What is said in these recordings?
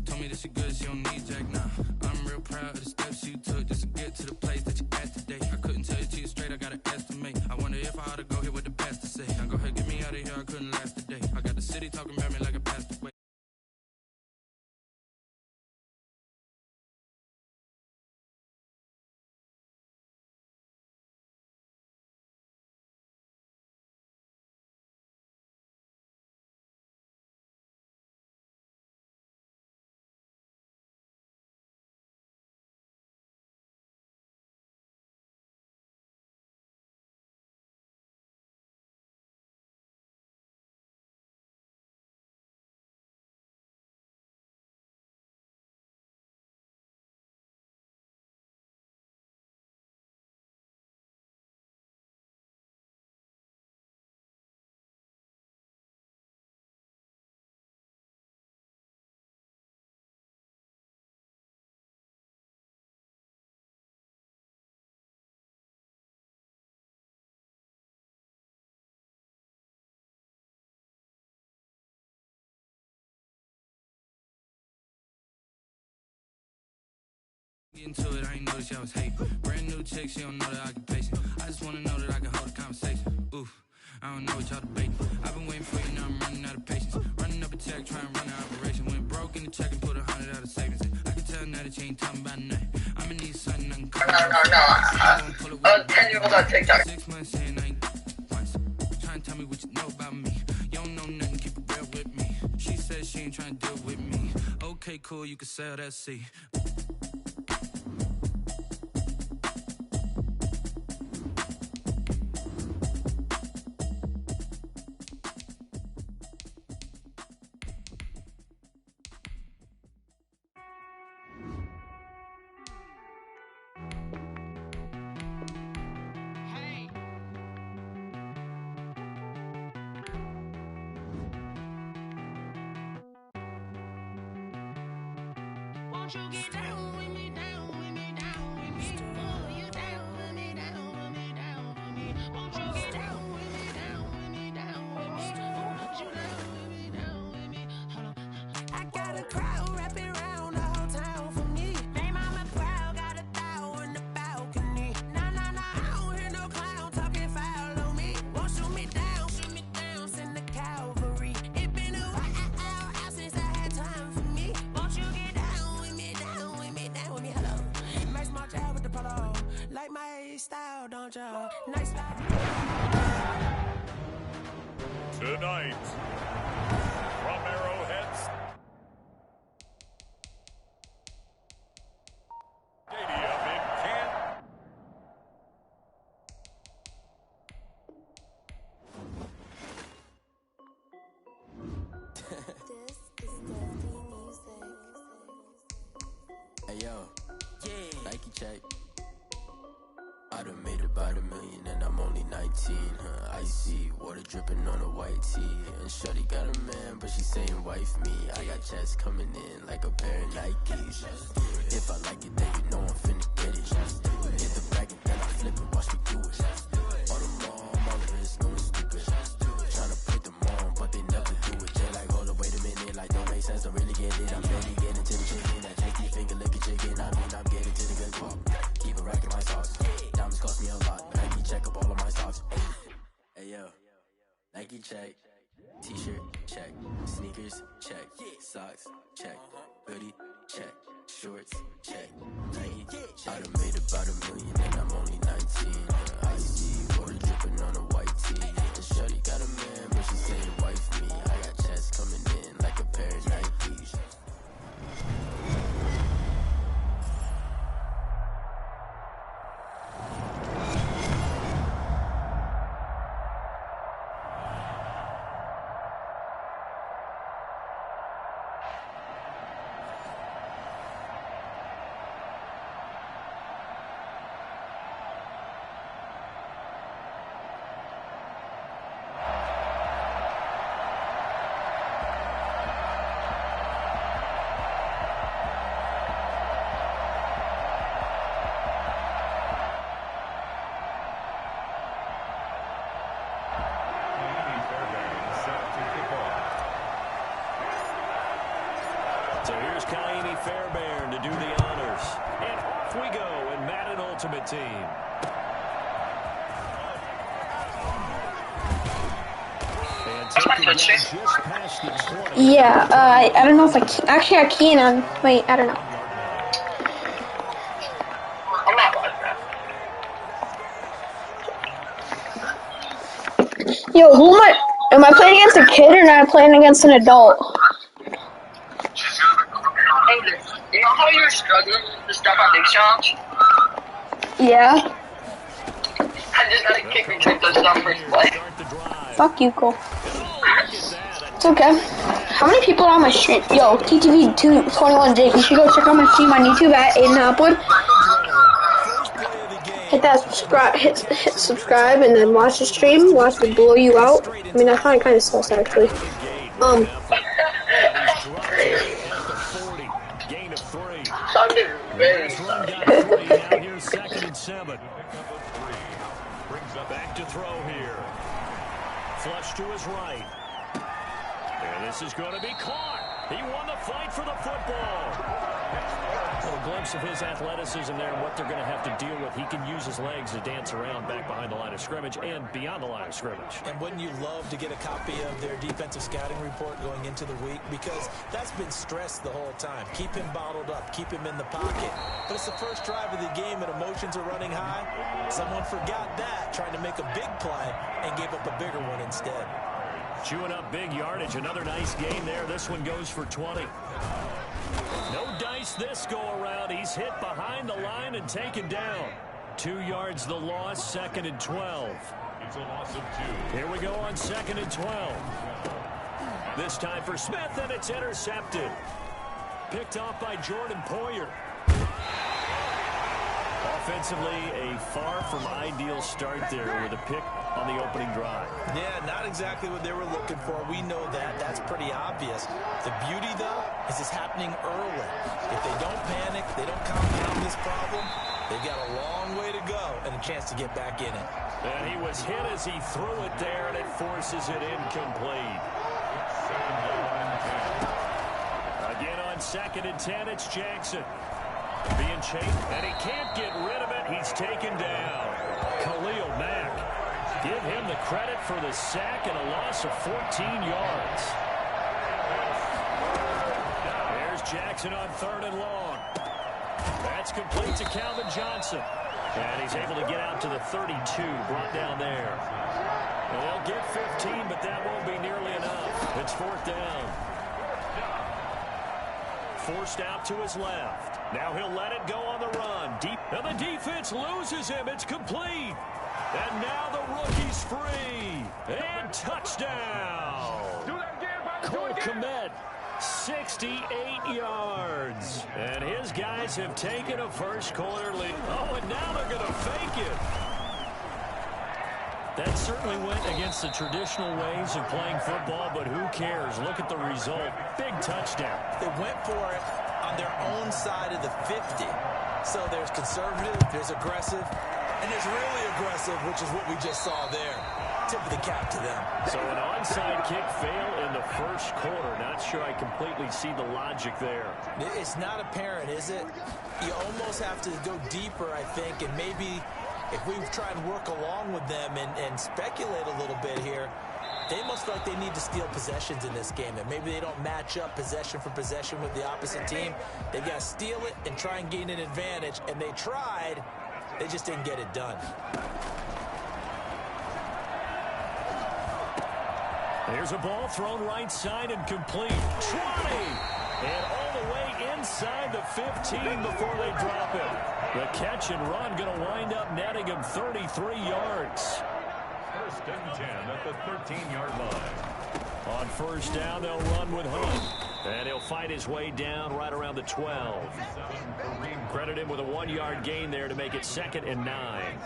Told me that she good, she don't need Jack now. I'm real proud of the steps you took just to get to the place that you at today. I couldn't tell it to you straight, I gotta estimate. I wonder if I ought to go here with the best to say. Now go ahead, get me out of here, I couldn't last a day. I got the city talking about me like a passed away. Get into it, I ain't noticed y'all was hating. Brand new chick, she don't know the occupation. I just wanna know that I can hold a conversation. Oof, I don't know what y'all debating. I've been waiting for you, now I'm running out of patience. Running up a check, trying to run an operation. Went broke in the check and put 100 out of savings. I can tell now that you ain't talking about nothing. I'ma need something I can call. No. 10-year-old on TikTok. 6 months saying I ain't once. Trying to tell me what you know about me. You don't know nothing, keep it real with me. She said she ain't trying to deal with me. Okay, cool, you can sell that seat. Won't you get down with me, down with me, down with me? Oh, you down with me, down with me, down with me. Won't you get down with me, down with me, down with me? Oh, won't you down with me, down with me? Hold on. I got a crowd wrapping around the whole town for me. They mama proud, got a thou in the balcony. Nah, nah, nah, I don't hear no clown talking foul on me. Won't shoot me down, send the cavalry. It been a while since I had time for me. Won't you get down with me, down with me, down with me? Hello. Nice smart job with the polo. Like my style, don't you? Nice style. Tonight, from Arrowhead Stadium in Kansas. This is Dusty Music. Hey yo, Nike check. I done made about $1 million and I'm only 19, huh? Icy, water dripping on a white tee. And shorty got a man, but she saying wife me. I got checks coming in like a pair of Nikes. If I like it, then you know I'm finna get it. Hit the bag and then I flip it, watch me do it. All the mom, all of this going stupid. Tryna put them on, but they never do it. They like, hold up, wait a minute, like don't make sense, don't really get it. I'm barely getting to the chicken, that tasty finger licking chicken. I mean, I'm getting to the good part. Keep a rack in my socks. Diamonds cost me a lot. Nike check up all of my socks. Hey yo, Nike check. T-shirt check. Sneakers check. Socks check. Hoodie check. Shorts check. Nike. I done made about $1 million and I'm only 19. Icy, water dripping on a white tee. And shorty got a man, but she saying wife me. I got checks coming in like a pair of Nikes. Tommy Fairbairn to do the honors. And off we go in Madden Ultimate Team. And taking down just past the 20. Yeah, I don't know if I can. Actually, I can. Wait, I don't know. I'm not like that. Yo, who am I? Am I playing against a kid or am I playing against an adult? English. You know how you're struggling with the stuff on Big Challenge? Yeah. I just got a kick return touchdown first play. Start the drive. Fuck you, Cole. Oh, look at that. It's okay. How many people are on my stream? Yo, TTV221Jake. You should go check out my stream on YouTube at Aiden Hopwood. First play of the game. Hit that subscribe, hit subscribe, and then watch the stream. Watch me blow you out. I mean, I find it kind of sus actually. Gain of 3. Something very Last run sorry. got 3. Now here's 2nd and 7. Back to throw here. Flush to his right. And this is going to be caught. He won the fight for the football. A little glimpse of his athleticism there and what they're going to have to deal with. He can use his legs to dance around back behind the line of scrimmage and beyond the line of scrimmage. And wouldn't you love to get a copy of their defensive scouting report going into the week? Because that's been stressed the whole time. Keep him bottled up. Keep him in the pocket. But it's the first drive of the game and emotions are running high. Someone forgot that, trying to make a big play and gave up a bigger one instead. Chewing up big yardage. Another nice gain there. This one goes for 20. No dice this go around. He's hit behind the line and taken down. 2 yards the loss, 2nd and 12. It's a loss of 2. Here we go on 2nd and 12. This time for Smith, and it's intercepted. Picked off by Jordan Poyer. Offensively, a far from ideal start there with a pick on the opening drive. Yeah, not exactly what they were looking for. We know that. That's pretty obvious. The beauty, though, is it's happening early. If they don't panic, they don't compound this problem, they've got a long way to go and a chance to get back in it. And he was hit as he threw it there, and it forces it incomplete. Again on 2nd and 10, it's Jackson. Being chased, and he can't get rid of it. He's taken down. Khalil Mack. Give him the credit for the sack and a loss of 14 yards. There's Jackson on 3rd and long. That's complete to Calvin Johnson. And he's able to get out to the 32, brought down there. And they'll get 15, but that won't be nearly enough. It's 4th down. Forced out to his left. Now he'll let it go on the run. Deep. And the defense loses him. It's complete. And now the rookie's free. And touchdown. Cole Kmet, 68 yards. And his guys have taken a first quarter lead. Oh, and now they're going to fake it. That certainly went against the traditional ways of playing football, but who cares? Look at the result. Big touchdown. They went for it on their own side of the 50. So there's conservative, there's aggressive, and there's really aggressive, which is what we just saw there. Tip of the cap to them. So an onside kick fail in the first quarter. Not sure I completely see the logic there. It's not apparent, is it? You almost have to go deeper, I think, and maybe if we try and work along with them and speculate a little bit here, they must feel like they need to steal possessions in this game, and maybe they don't match up possession for possession with the opposite team. They've got to steal it and try and gain an advantage, and they tried. They just didn't get it done. There's a ball thrown right side and complete. 20! And all the way inside the 15 before they drop it. The catch and run going to wind up netting him 33 yards. 1st and 10 at the 13-yard line. On 1st down, they'll run with Hunt. And he'll fight his way down right around the 12. Credit him with a 1-yard gain there to make it 2nd and 9.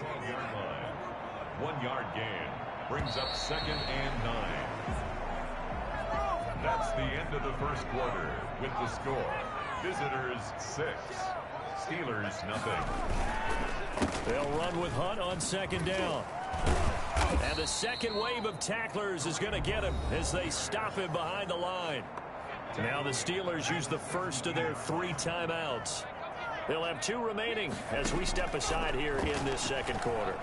1-yard gain brings up 2nd and 9. That's the end of the first quarter with the score. Visitors 6, Steelers nothing. They'll run with Hunt on 2nd down. And the second wave of tacklers is going to get him as they stop him behind the line. Now the Steelers use the first of their 3 timeouts. They'll have 2 remaining as we step aside here in this second quarter.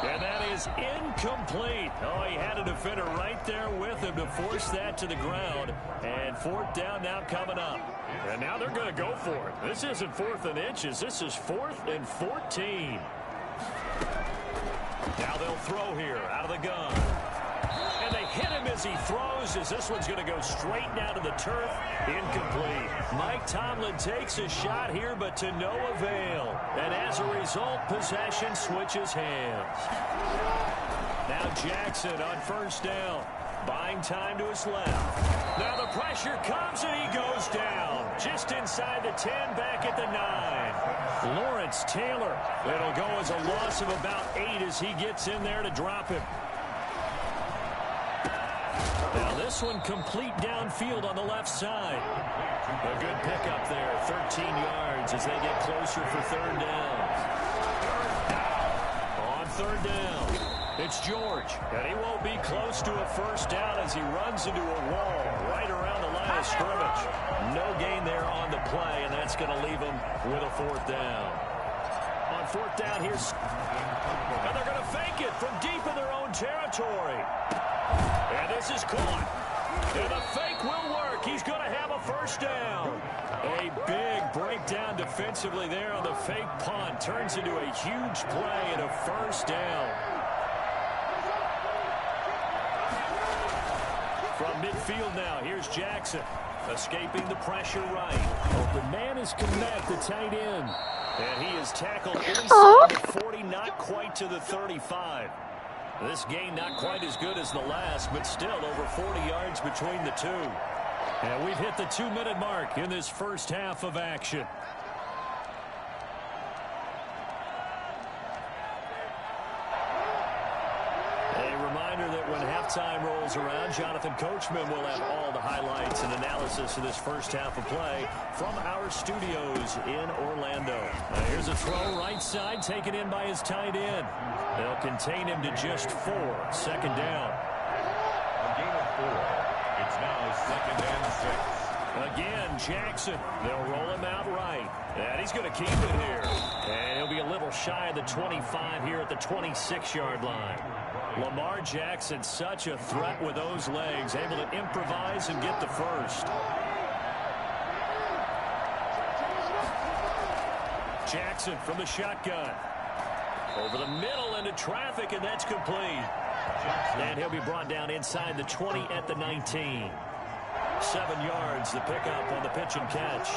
And that is incomplete. Oh, he had a defender right there with him to force that to the ground. And 4th down now coming up. And now they're going to go for it. This isn't 4th and inches. This is 4th and 14. Now they'll throw here out of the gun. And they hit him as he throws, as this one's going to go straight down to the turf. Incomplete. Mike Tomlin takes a shot here, but to no avail. And as a result, possession switches hands. Now Jackson on 1st down. Buying time to his left. Now the pressure comes and he goes down. Just inside the 10, back at the 9. Lawrence Taylor. It'll go as a loss of about 8 as he gets in there to drop him. Now this one complete downfield on the left side. A good pickup there, 13 yards as they get closer for 3rd down. On 3rd down, it's George, and he won't be close to a 1st down as he runs into a wall right around the line of scrimmage. No gain there on the play, and that's going to leave him with a 4th down. On 4th down, and they're going to fake it from deep in their own territory. And this is caught. And the fake will work. He's going to have a 1st down. A big breakdown defensively there on the fake punt. Turns into a huge play and a 1st down. From midfield now, here's Jackson. Escaping the pressure right. Open man is Kmet, the tight end. And he is tackled inside the 40, not quite to the 35. This game not quite as good as the last, but still over 40 yards between the 2. And we've hit the 2-minute mark in this first half of action. A reminder that when halftime rolls around, Jonathan Coachman will have all the highlights and analysis of this first half of play from our studios in Orlando. Now here's a throw right side, taken in by his tight end. They'll contain him to just 4. 2nd down. A gain of 4. It's now 2nd and 6. Again, Jackson. They'll roll him out right. And he's going to keep it here. And he'll be a little shy of the 25 here at the 26-yard line. Lamar Jackson, such a threat with those legs, able to improvise and get the 1st. Jackson from the shotgun. Over the middle into traffic, and that's complete. And he'll be brought down inside the 20 at the 19. 7 yards, the pickup on the pitch and catch.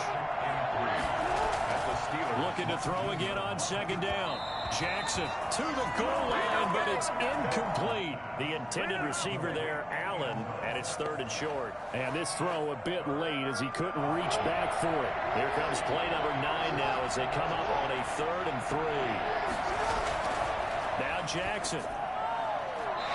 Looking to throw again on 2nd down. Jackson to the goal line, but it's incomplete. The intended receiver there, Allen, and it's 3rd and short. And this throw a bit late as he couldn't reach back for it. Here comes play number 9 now as they come up on a 3rd and 3. Now Jackson.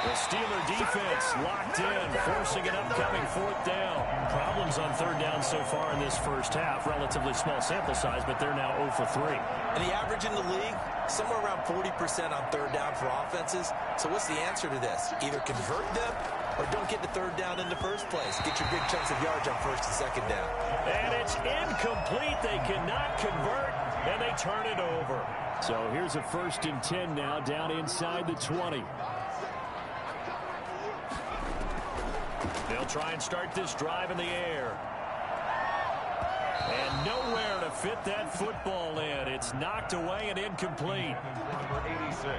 The Steeler defense locked in, forcing an upcoming 4th down. Problems on 3rd down so far in this first half. Relatively small sample size, but they're now 0 for 3. And the average in the league, somewhere around 40% on 3rd down for offenses. So what's the answer to this? Either convert them or don't get the 3rd down in the first place. Get your big chunks of yards on 1st and 2nd down. And it's incomplete. They cannot convert, and they turn it over. So here's a 1st and 10 now down inside the 20. They'll try and start this drive in the air. And nowhere to fit that football in. It's knocked away and incomplete.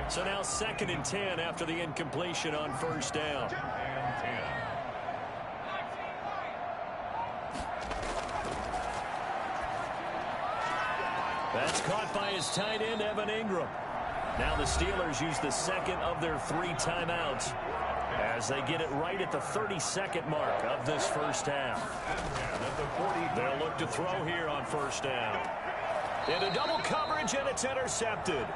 So now 2nd and 10 after the incompletion on 1st down. That's caught by his tight end, Evan Ingram. Now the Steelers use the 2nd of their 3 timeouts as they get it right at the 32nd mark of this first half. They'll look to throw here on 1st down. Into double coverage, and it's intercepted.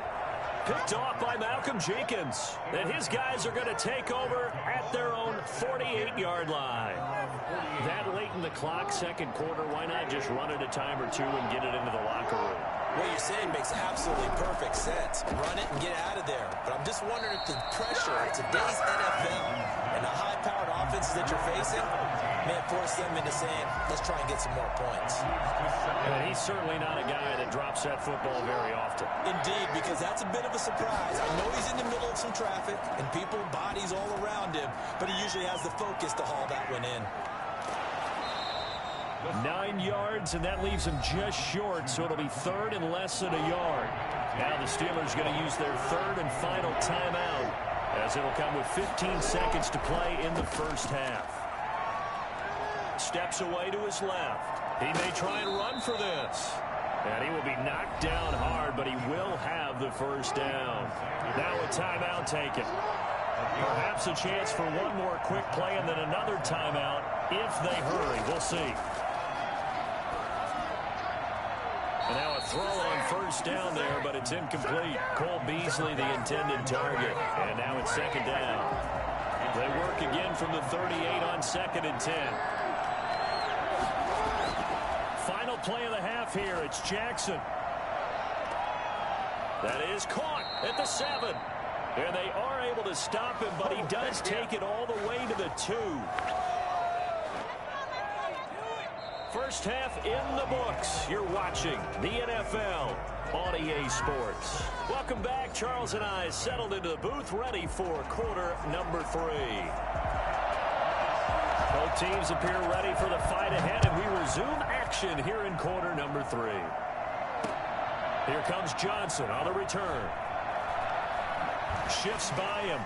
Picked off by Malcolm Jenkins. And his guys are going to take over at their own 48-yard line. That late in the clock, 2nd quarter, why not just run it a time or 2 and get it into the locker room? What you're saying makes absolutely perfect sense. Run it and get out of there. But I'm just wondering if the pressure of today's NFL and a high-powered offense defenses that you're facing may force them into saying, let's try and get some more points. And he's certainly not a guy that drops that football very often. Indeed, because that's a bit of a surprise. I know he's in the middle of some traffic and people, bodies all around him, but he usually has the focus to haul that one in. 9 yards, and that leaves him just short, so it'll be third and less than a yard. Now the Steelers going to use their third and final timeout, as it'll come with 15 seconds to play in the first half. Steps away to his left. He may try and run for this. And he will be knocked down hard, but he will have the first down. Now a timeout taken. Perhaps a chance for one more quick play and then another timeout if they hurry. We'll see. And now a throw on first down there, but it's incomplete. Cole Beasley, the intended target. And now it's second down. They work again from the 38 on 2nd and 10. Final play of the half here. It's Jackson. That is caught at the 7. And they are able to stop him, but he does take it all the way to the 2. First half in the books. You're watching the NFL on EA Sports. Welcome back. Charles and I settled into the booth, ready for quarter number 3. Both teams appear ready for the fight ahead, and we resume action here in quarter number 3. Here comes Johnson on the return. Shifts by him.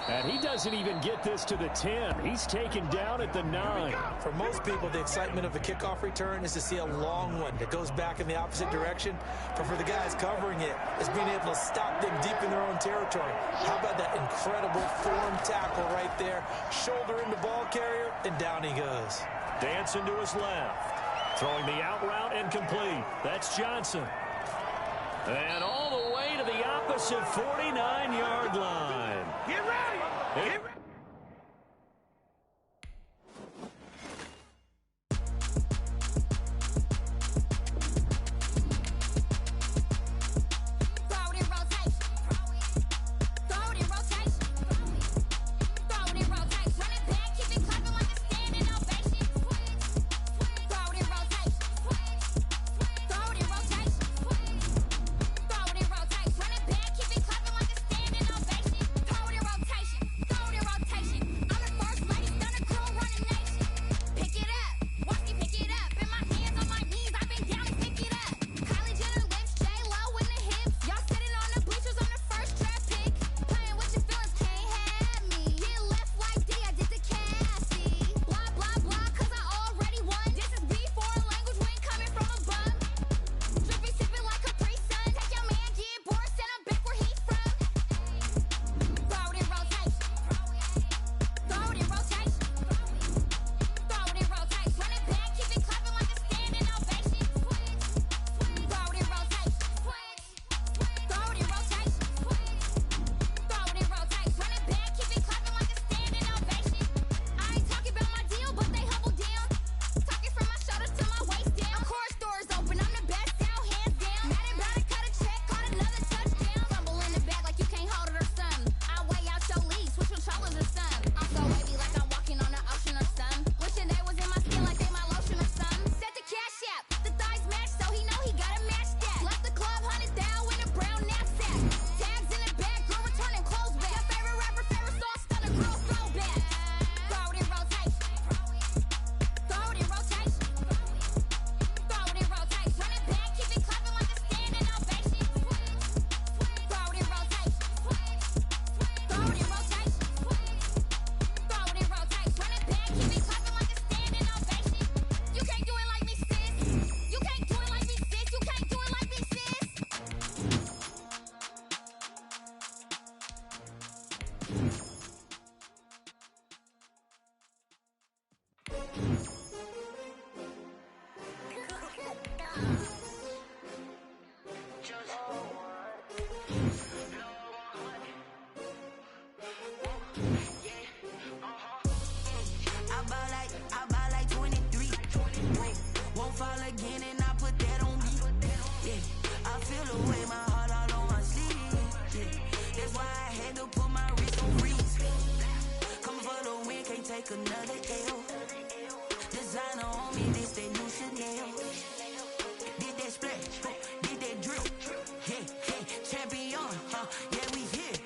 And he doesn't even get this to the 10. He's taken down at the 9. For most people, the excitement of a kickoff return is to see a long one that goes back in the opposite direction. But for the guys covering it, it's being able to stop them deep in their own territory. How about that incredible form tackle right there? Shoulder in the ball carrier, and down he goes. Dancing to his left. Throwing the out route and complete. That's Johnson. And all the way to the opposite 49-yard line. Get ready! Get ready! take another L. Designer on me, this that new Chanel. Did that splash, did that drip. Yeah, champion, yeah, we here.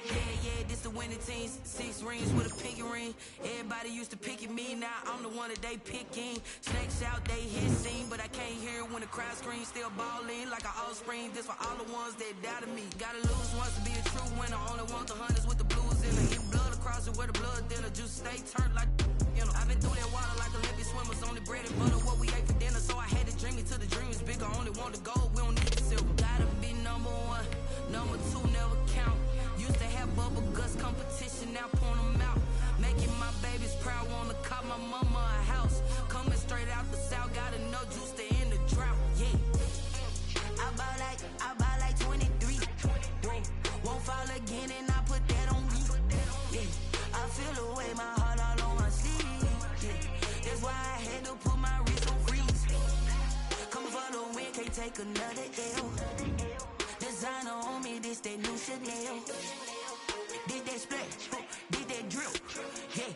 Yeah, this the winning team. 6 rings with a pinky ring. Everybody used to pick at me, now I'm the one that they picking. Snakes out, they hit scene, but I can't hear it when the crowd screams. Still balling like an offspring. This for all the ones that doubted me. Gotta lose once to be a true winner. Only want the hunters with the blues in it. Get blood across it where the blood thinner. Juice stay turned like, you know. I've been through that water like Olympic swimmers. Only bread and butter, what we ate for dinner. So I had to dream it till the dream is bigger. Only want the gold, we don't need the silver. Gotta be number 1, number 2 never count. Used to have bubble guts competition, now point them out. Making my babies proud, wanna cop my mama a house. Coming straight out the south, gotta know juice to end the drought. Yeah, I bought like 23. Won't fall again and I put that on me. Yeah, I feel away, my heart all on my sleeve. Yeah, that's why I had to put my wrist on freeze. Come for the win, can't take another L. Designer on me, this that new Chanel. Did that splash, did that drip. Yeah,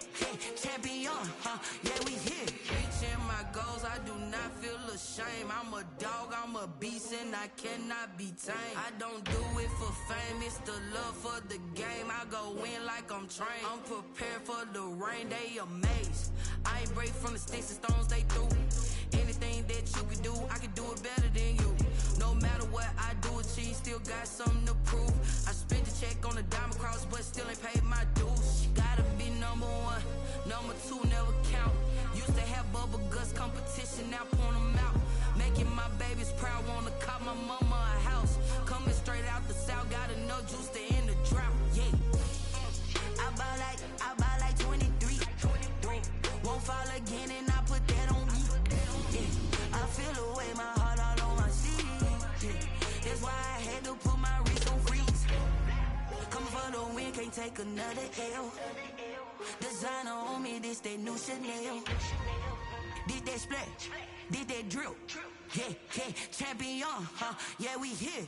champion, yeah, we here. Reaching my goals, I do not feel ashamed. I'm a dog, I'm a beast, and I cannot be tamed. I don't do it for fame, it's the love for the game. I go in like I'm trained. I'm prepared for the rain, they amazed. I ain't break from the sticks and stones they threw. Anything that you can do, I can do it better than you. No matter what I do, achieve, still got something to prove. I spent the check on the diamond cross, but still ain't paid my dues. Gotta be number 1, number 2 never count. Used to have bubble guts competition, now point them out. Making my babies proud, wanna cop my mama a house. Coming straight out the south, gotta know juice to end the drought. Yeah, I bought like 23. Won't fall again and I put that on me. Yeah, I feel away, my heart all on my sleeve. Yeah, that's why I had to put my wrist on freeze. Coming for the win, can't take another L. Designer on me, this that new Chanel. Did that splash, did that drip. Yeah, champion, yeah, we here.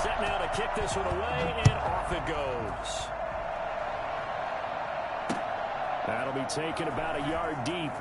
Set now to kick this one away, and off it goes. That'll be taken about a yard deep.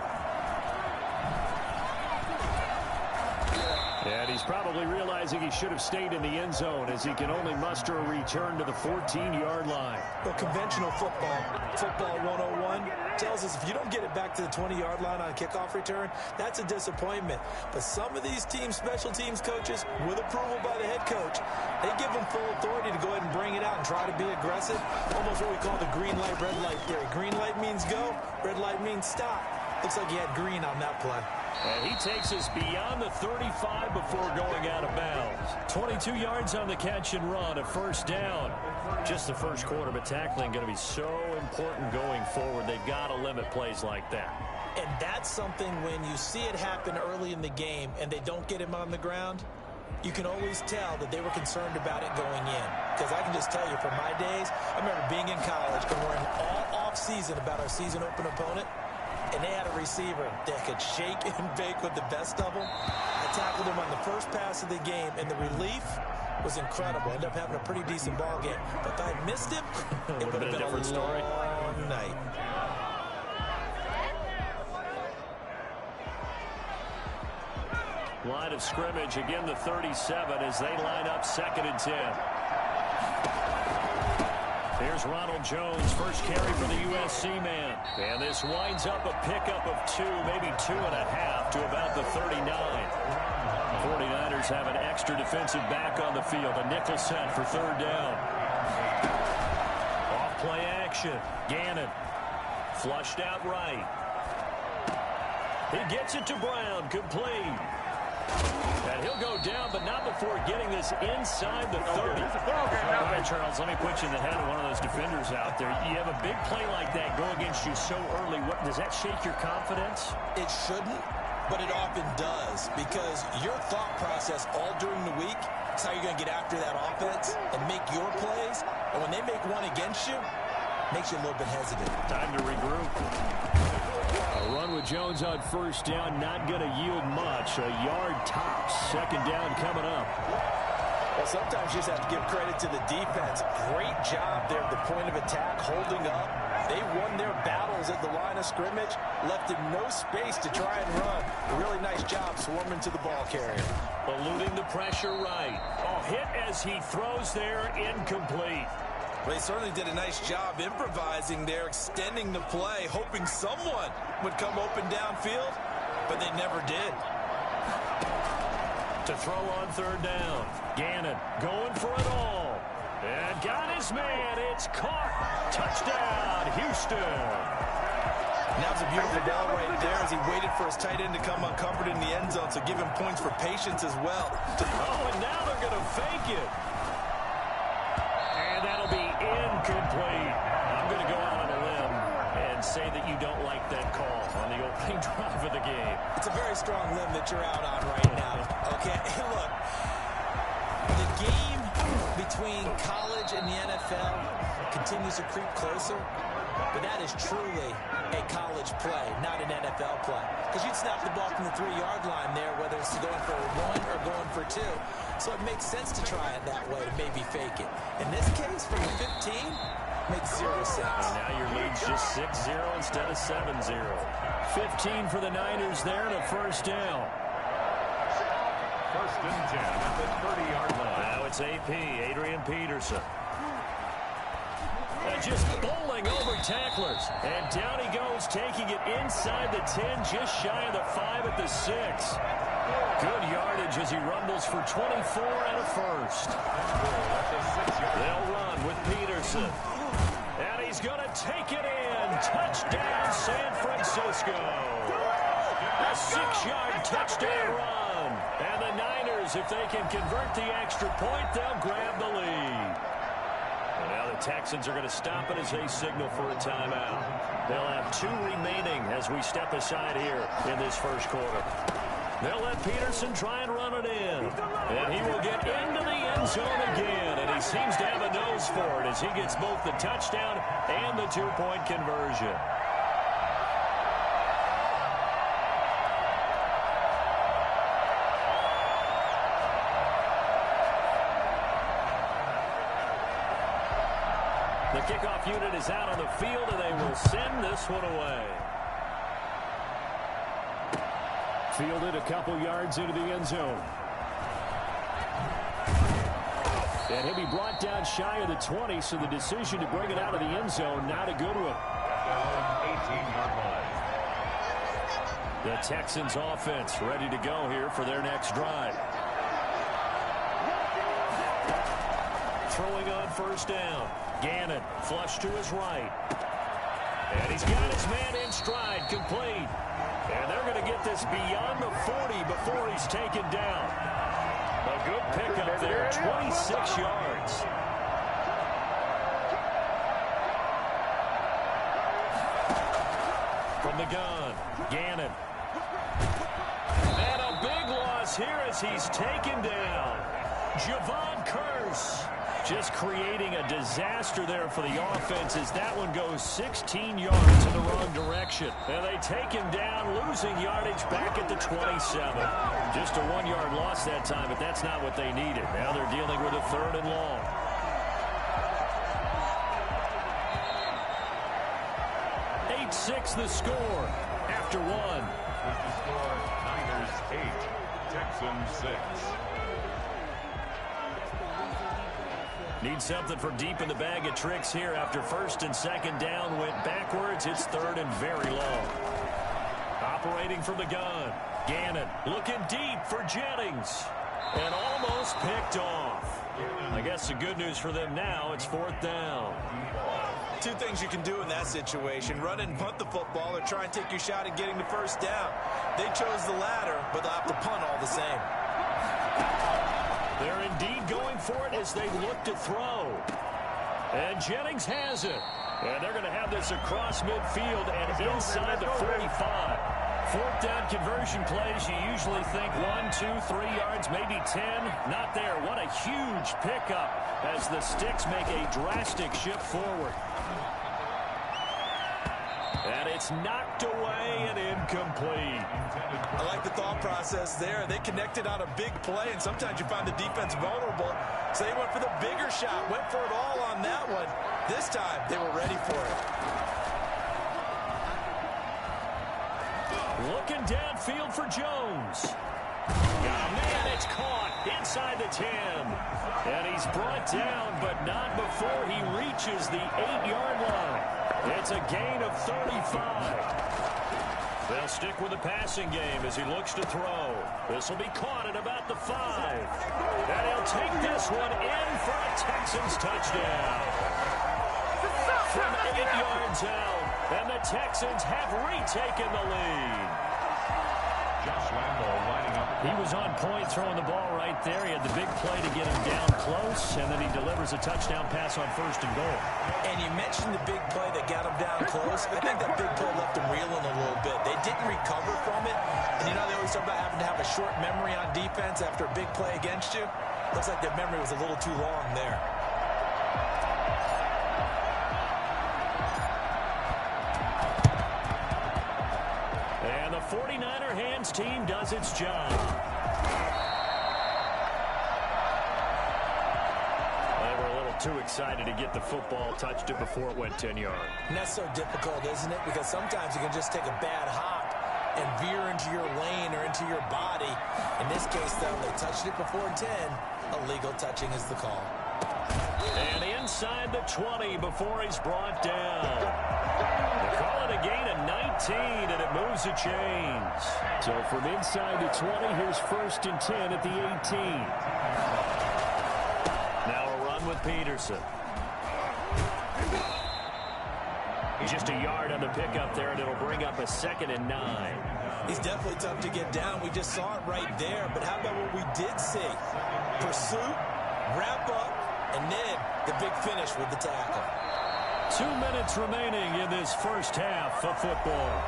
And he's probably realizing he should have stayed in the end zone as he can only muster a return to the 14-yard line. Well, conventional football 101, tells us if you don't get it back to the 20-yard line on a kickoff return, that's a disappointment. But some of these team special teams coaches, with approval by the head coach, they give them full authority to go ahead and bring it out and try to be aggressive. Almost what we call the green light, red light theory. Green light means go, red light means stop. Looks like he had green on that play. And he takes us beyond the 35 before going out of bounds. 22 yards on the catch and run, a first down. Just the first quarter, but tackling going to be so important going forward. They've got to limit plays like that. And that's something when you see it happen early in the game and they don't get him on the ground, you can always tell that they were concerned about it going in. Because I can just tell you, from my days, I remember being in college and worrying all off-season about our season open opponent. And they had a receiver that could shake and bake with the best of them. I tackled him on the first pass of the game, and the relief was incredible. Ended up having a pretty decent ball game. But if I missed him, it would have been a different story. Long night. Line of scrimmage, again the 37 as they line up 2nd and 10. Here's Ronald Jones, first carry for the USC man. And this winds up a pickup of 2, maybe 2.5 to about the 39. 49ers have an extra defensive back on the field. A nickel set for 3rd down. Off play action. Gannon. Flushed out right. He gets it to Brown. Complete. And he'll go down, but not before getting this inside the 30. All right, Charles, let me put you in the head of one of those defenders out there. You have a big play like that go against you so early. Does that shake your confidence? It shouldn't, but it often does, because your thought process all during the week is how you're going to get after that offense and make your plays. And when they make one against you, it makes you a little bit hesitant. Time to regroup. A run with Jones on 1st down, not going to yield much. A yard tops. 2nd down coming up. Well, sometimes you just have to give credit to the defense. Great job there at the point of attack, holding up. They won their battles at the line of scrimmage, left him no space to try and run. A really nice job swarming to the ball carrier. Eluding the pressure right. Oh, hit as he throws there, incomplete. Well, they certainly did a nice job improvising there, extending the play, hoping someone would come open downfield, but they never did. To throw on 3rd down. Gannon going for it all. And got his man. It's caught. Touchdown, Houston. And that was a beautiful ball right there as he waited for his tight end to come uncovered in the end zone, so give him points for patience as well. Oh, and now they're going to fake it. And that'll be incomplete. I'm going to go out on a limb and say that you don't like that call on the opening drive of the game. It's a very strong limb that you're out on right now. Okay, look, the game between college and the NFL continues to creep closer, but that is truly a college play, not an NFL play. Because you'd snap the ball from the 3-yard line there, whether it's going for 1 or going for 2. So it makes sense to try it that way, to maybe fake it. In this case, from the 15, makes 0 sense. And now your lead's just 6-0 instead of 7-0. 15 for the Niners there and a 1st down. 1st and 10 at the 30-yard line. Now it's AP, Adrian Peterson. Just bowling over tacklers. And down he goes, taking it inside the 10, just shy of the 5 at the 6. Good yardage as he rumbles for 24 and a 1st. They'll run with Peterson. And he's going to take it in. Touchdown, San Francisco. A 6-yard touchdown run. And the Niners, if they can convert the extra point, they'll grab the lead. And now the Texans are going to stop it as they signal for a timeout. They'll have 2 remaining as we step aside here in this 1st quarter. They'll let Peterson try and run it in. And he will get into the end zone again. And he seems to have a nose for it as he gets both the touchdown and the 2-point conversion. The kickoff unit is out on the field, and they will send this one away. Fielded a couple yards into the end zone. And he'll be brought down shy of the 20, so the decision to bring it out of the end zone, not a good one. 18-yard line. The Texans offense ready to go here for their next drive. Throwing on 1st down. Gannon flush to his right. And he's got his man in stride, complete. And they're going to get this beyond the 40 before he's taken down. A good pickup there, 26 yards. From the gun, Gannon. And a big loss here as he's taken down. Javon Curse. Just creating a disaster there for the offense as that one goes 16 yards in the wrong direction. And they take him down, losing yardage back at the 27. Just a 1-yard loss that time, but that's not what they needed. Now they're dealing with a 3rd and long. $8-6 the score after 1. With the score, Niners 8, Texans Clemson 6. Need something for deep in the bag of tricks here after first and second down went backwards. It's third and very long. Operating from the gun. Gannon looking deep for Jennings. And almost picked off. I guess the good news for them now, it's fourth down. Two things you can do in that situation. Run and punt the football or try and take your shot at getting the first down. They chose the latter, but they'll have to punt all the same. They're indeed going for it as they look to throw. And Jennings has it. And they're going to have this across midfield and inside the 45. Fourth down conversion plays, you usually think 1, 2, 3 yards, maybe 10. Not there. What a huge pickup as the Sticks make a drastic shift forward. And it's knocked away and incomplete. I like the thought process there. They connected on a big play, and sometimes you find the defense vulnerable. So they went for the bigger shot, went for it all on that one. This time, they were ready for it. Looking downfield for Jones. Oh, man, it's caught inside the 10. And he's brought down, but not before he reaches the 8-yard line. It's a gain of 35. They'll stick with the passing game as he looks to throw. This will be caught at about the 5. And he'll take this one in for a Texans touchdown. From 8 yards out, and the Texans have retaken the lead. Josh Lambo lining up. He was on point throwing the ball right there. He had the big play to get him down close, and then he delivers a touchdown pass on first and goal. And you mentioned the big play that got him down close. I think that big play left him reeling a little bit. They didn't recover from it. And you know, they always talk about having to have a short memory on defense after a big play against you. Looks like their memory was a little too long there. And the 49er hands team does its job. They were a little too excited to get the football, touched it before it went 10 yards. And that's so difficult, isn't it? Because sometimes you can just take a bad hop and veer into your lane or into your body. In this case, though, they touched it before 10. Illegal touching is the call. And inside the 20 before he's brought down. They call it a gain of 19, and it moves the chains. So from inside the 20, here's first and 10 at the 18. Now a run with Peterson. Just a yard on the pickup there, and it'll bring up a 2nd and 9. He's definitely tough to get down. We just saw it right there. But how about what we did see? Pursuit, wrap up, and then the big finish with the tackle. 2 minutes remaining in this first half of football.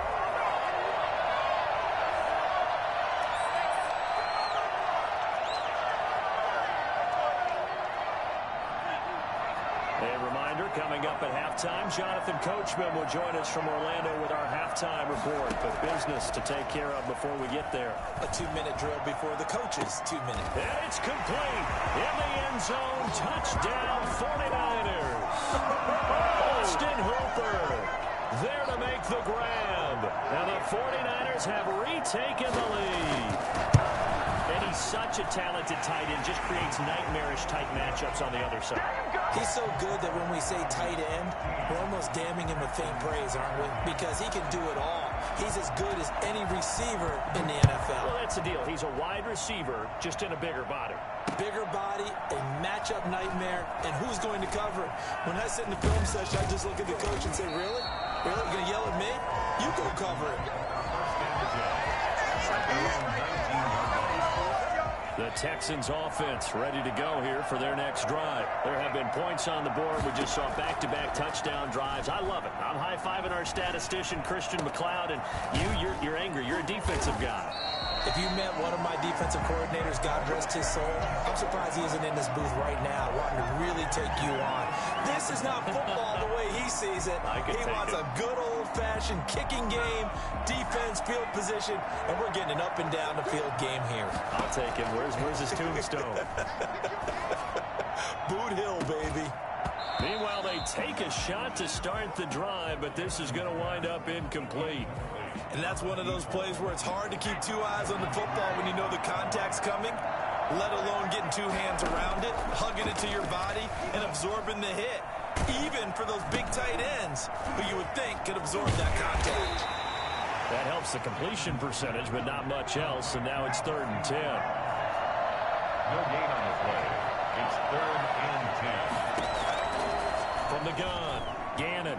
A reminder, coming up at halftime, Jonathan Coachman will join us from Orlando with our halftime report. But business to take care of before we get there. A 2-minute drill before the coaches. 2 minutes. And it's complete. In the end zone, touchdown 49ers. Austin Hooper there to make the grab. And the 49ers have retaken the lead. And he's such a talented tight end, just creates nightmarish tight matchups on the other side. He's so good that when we say tight end, we're almost damning him with faint praise, aren't we? Because he can do it all. He's as good as any receiver in the NFL. Well, that's the deal. He's a wide receiver, just in a bigger body. Bigger body, a matchup nightmare, and who's going to cover it? When I sit in the film session, I just look at the coach and say, really? Really? You're going to yell at me? You go cover it. The Texans offense ready to go here for their next drive. There have been points on the board. We just saw back-to-back touchdown drives. I love it. I'm high-fiving our statistician, Christian McLeod, and you're angry. You're a defensive guy. If you met one of my defensive coordinators, God rest his soul, I'm surprised he isn't in this booth right now wanting to really take you on. This is not football the way he sees it. He wants a good old-fashioned kicking game, defense, field position, and we're getting an up-and-down the field game here. I'll take him. Where's his tombstone? Boot Hill, baby. Meanwhile, they take a shot to start the drive, but this is going to wind up incomplete. And that's one of those plays where it's hard to keep two eyes on the football when you know the contact's coming, let alone getting two hands around it, hugging it to your body, and absorbing the hit, even for those big tight ends who you would think could absorb that contact. That helps the completion percentage, but not much else, and now it's 3rd and 10. No gain on the play. It's 3rd and 10. From the gun, Gannon.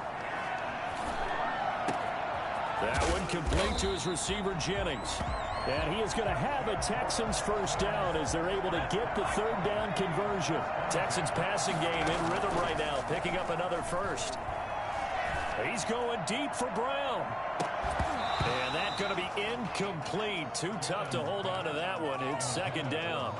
That one complete to his receiver, Jennings. And he is going to have a Texans first down as they're able to get the 3rd down conversion. Texans passing game in rhythm right now, picking up another first. He's going deep for Brown. And that's going to be incomplete. Too tough to hold on to that one. It's 2nd down.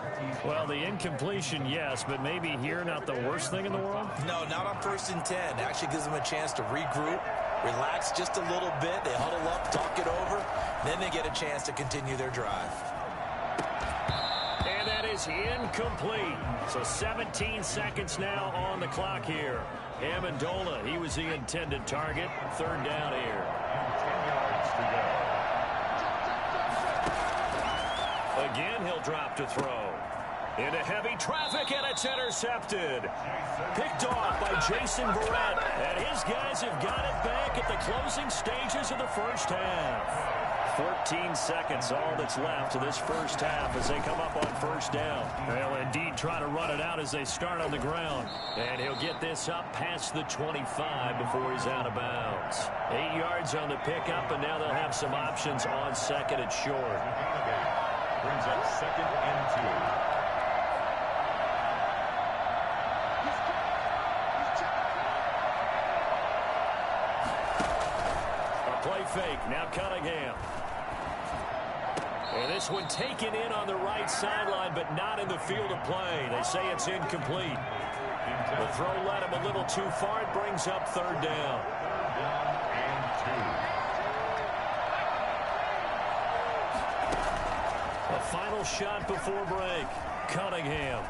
Well, the incompletion, yes, but maybe here not the worst thing in the world? No, not on 1st and 10. Actually gives them a chance to regroup, relax just a little bit. They huddle up, talk it over. Then they get a chance to continue their drive. And that is incomplete. So 17 seconds now on the clock here. Amendola, he was the intended target. 3rd down here. 10 yards to go. Again, he'll drop to throw. Into heavy traffic, and it's intercepted. Picked off by Jason Verrett. And his guys have got it back at the closing stages of the first half. 14 seconds, all that's left to this first half as they come up on 1st down. They'll indeed try to run it out as they start on the ground. And he'll get this up past the 25 before he's out of bounds. 8 yards on the pickup, and now they'll have some options on 2nd and short. Brings up 2nd and 2. Play fake, now Cunningham. And this one taken in on the right sideline, but not in the field of play. They say it's incomplete. The throw led him a little too far. It brings up 3rd down. A final shot before break. Cunningham.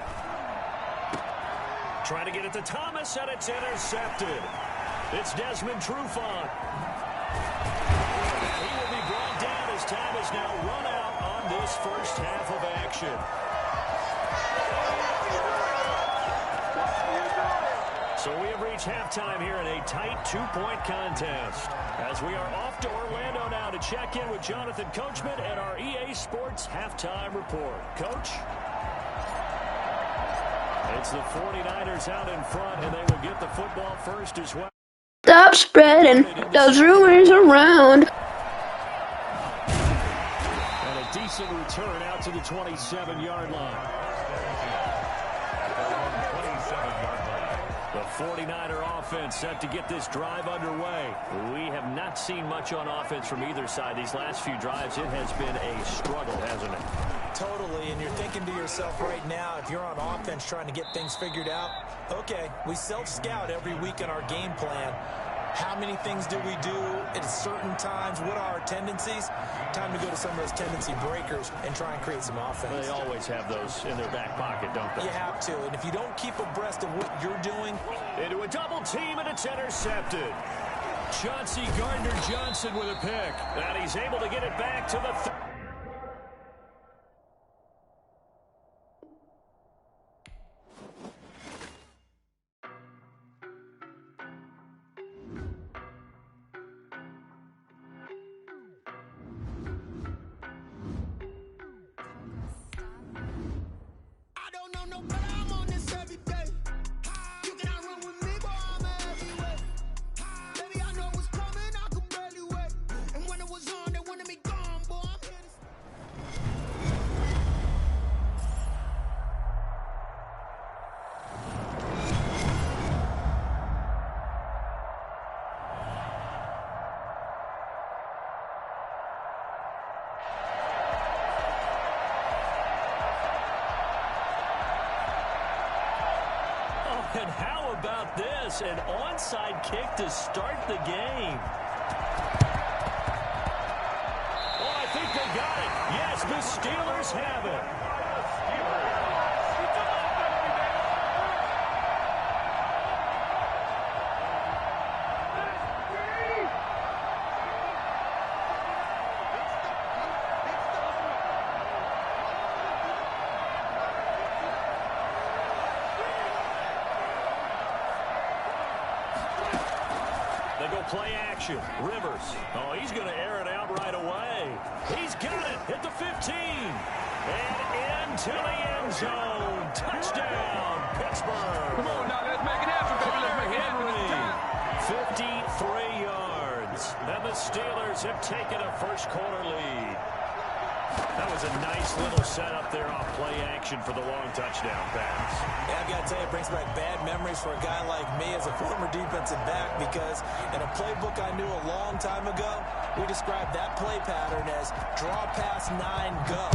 Trying to get it to Thomas, and it's intercepted. It's Desmond Trufant. He will be brought down as time is now run out on this first half of action. So we have reached halftime here in a tight 2-point contest. As we are off to Orlando now to check in with Jonathan Coachman and our EA Sports Halftime Report. Coach? It's the 49ers out in front, and they will get the football first as well. Stop spreading those rumors around. And a decent return out to the 27-yard line. The 49er offense set to get this drive underway. We have not seen much on offense from either side. These last few drives, it has been a struggle, hasn't it? Totally, and you're thinking to yourself right now, if you're on offense trying to get things figured out, okay, we self-scout every week in our game plan. How many things do we do at certain times? What are our tendencies? Time to go to some of those tendency breakers and try and create some offense. They always have those in their back pocket, don't they? You have to, and if you don't keep abreast of what you're doing. Into a double team, and it's intercepted. Chauncey Gardner-Johnson with a pick. And he's able to get it back to the... And how about this? An onside kick to start the game. Oh, I think they got it. Yes, the Steelers have it. play action. Rivers. Oh, he's going to air it out right away. He's got it at the 15. And into the end zone. Touchdown, Pittsburgh. Come on now, let's make it happen, baby. Let's make it happen. 53 yards. And the Steelers have taken a first-quarter lead. That was a nice little setup there off play action for the long touchdown pass. Yeah, I've got to tell you, it brings back bad memories for a guy like me as a former defensive back, because in a playbook I knew a long time ago, we described that play pattern as draw pass 9 go,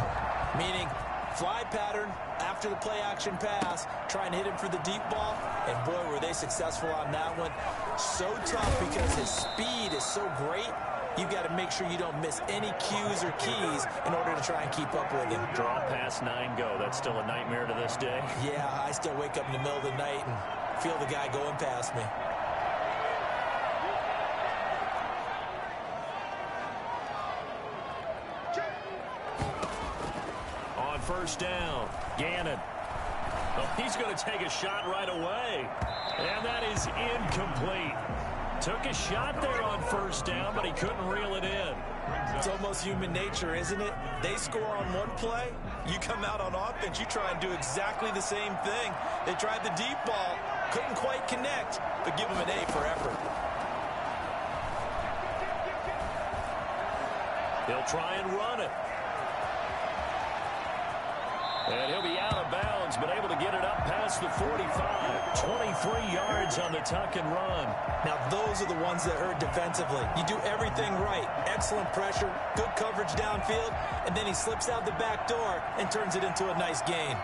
meaning fly pattern after the play action pass, try and hit him for the deep ball, and boy, were they successful on that one. So tough because his speed is so great. You've got to make sure you don't miss any cues or keys in order to try and keep up with him. Draw pass 9 go. That's still a nightmare to this day. Yeah, I still wake up in the middle of the night and feel the guy going past me. On first down, Gannon. Oh, he's going to take a shot right away. And that is incomplete. Took a shot there on first down, but he couldn't reel it in. It's almost human nature, isn't it? They score on one play, you come out on offense, you try and do exactly the same thing. They tried the deep ball, couldn't quite connect, but give them an A for effort. He'll try and run it. And he'll be out of bounds, but able to get it up past the 45. 23 yards on the tuck and run. Now, those are the ones that hurt defensively. You do everything right. Excellent pressure, good coverage downfield, and then he slips out the back door and turns it into a nice gain.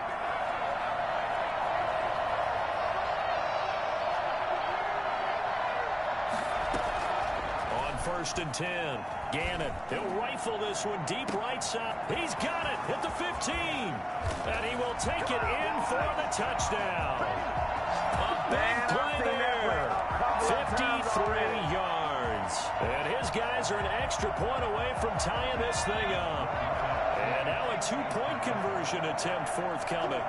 First and 10. Gannon, he'll rifle this one deep right side. He's got it at the 15. And he will take it in for the touchdown. A big play there. 53 yards. And his guys are an extra point away from tying this thing up. And now a two-point conversion attempt forthcoming.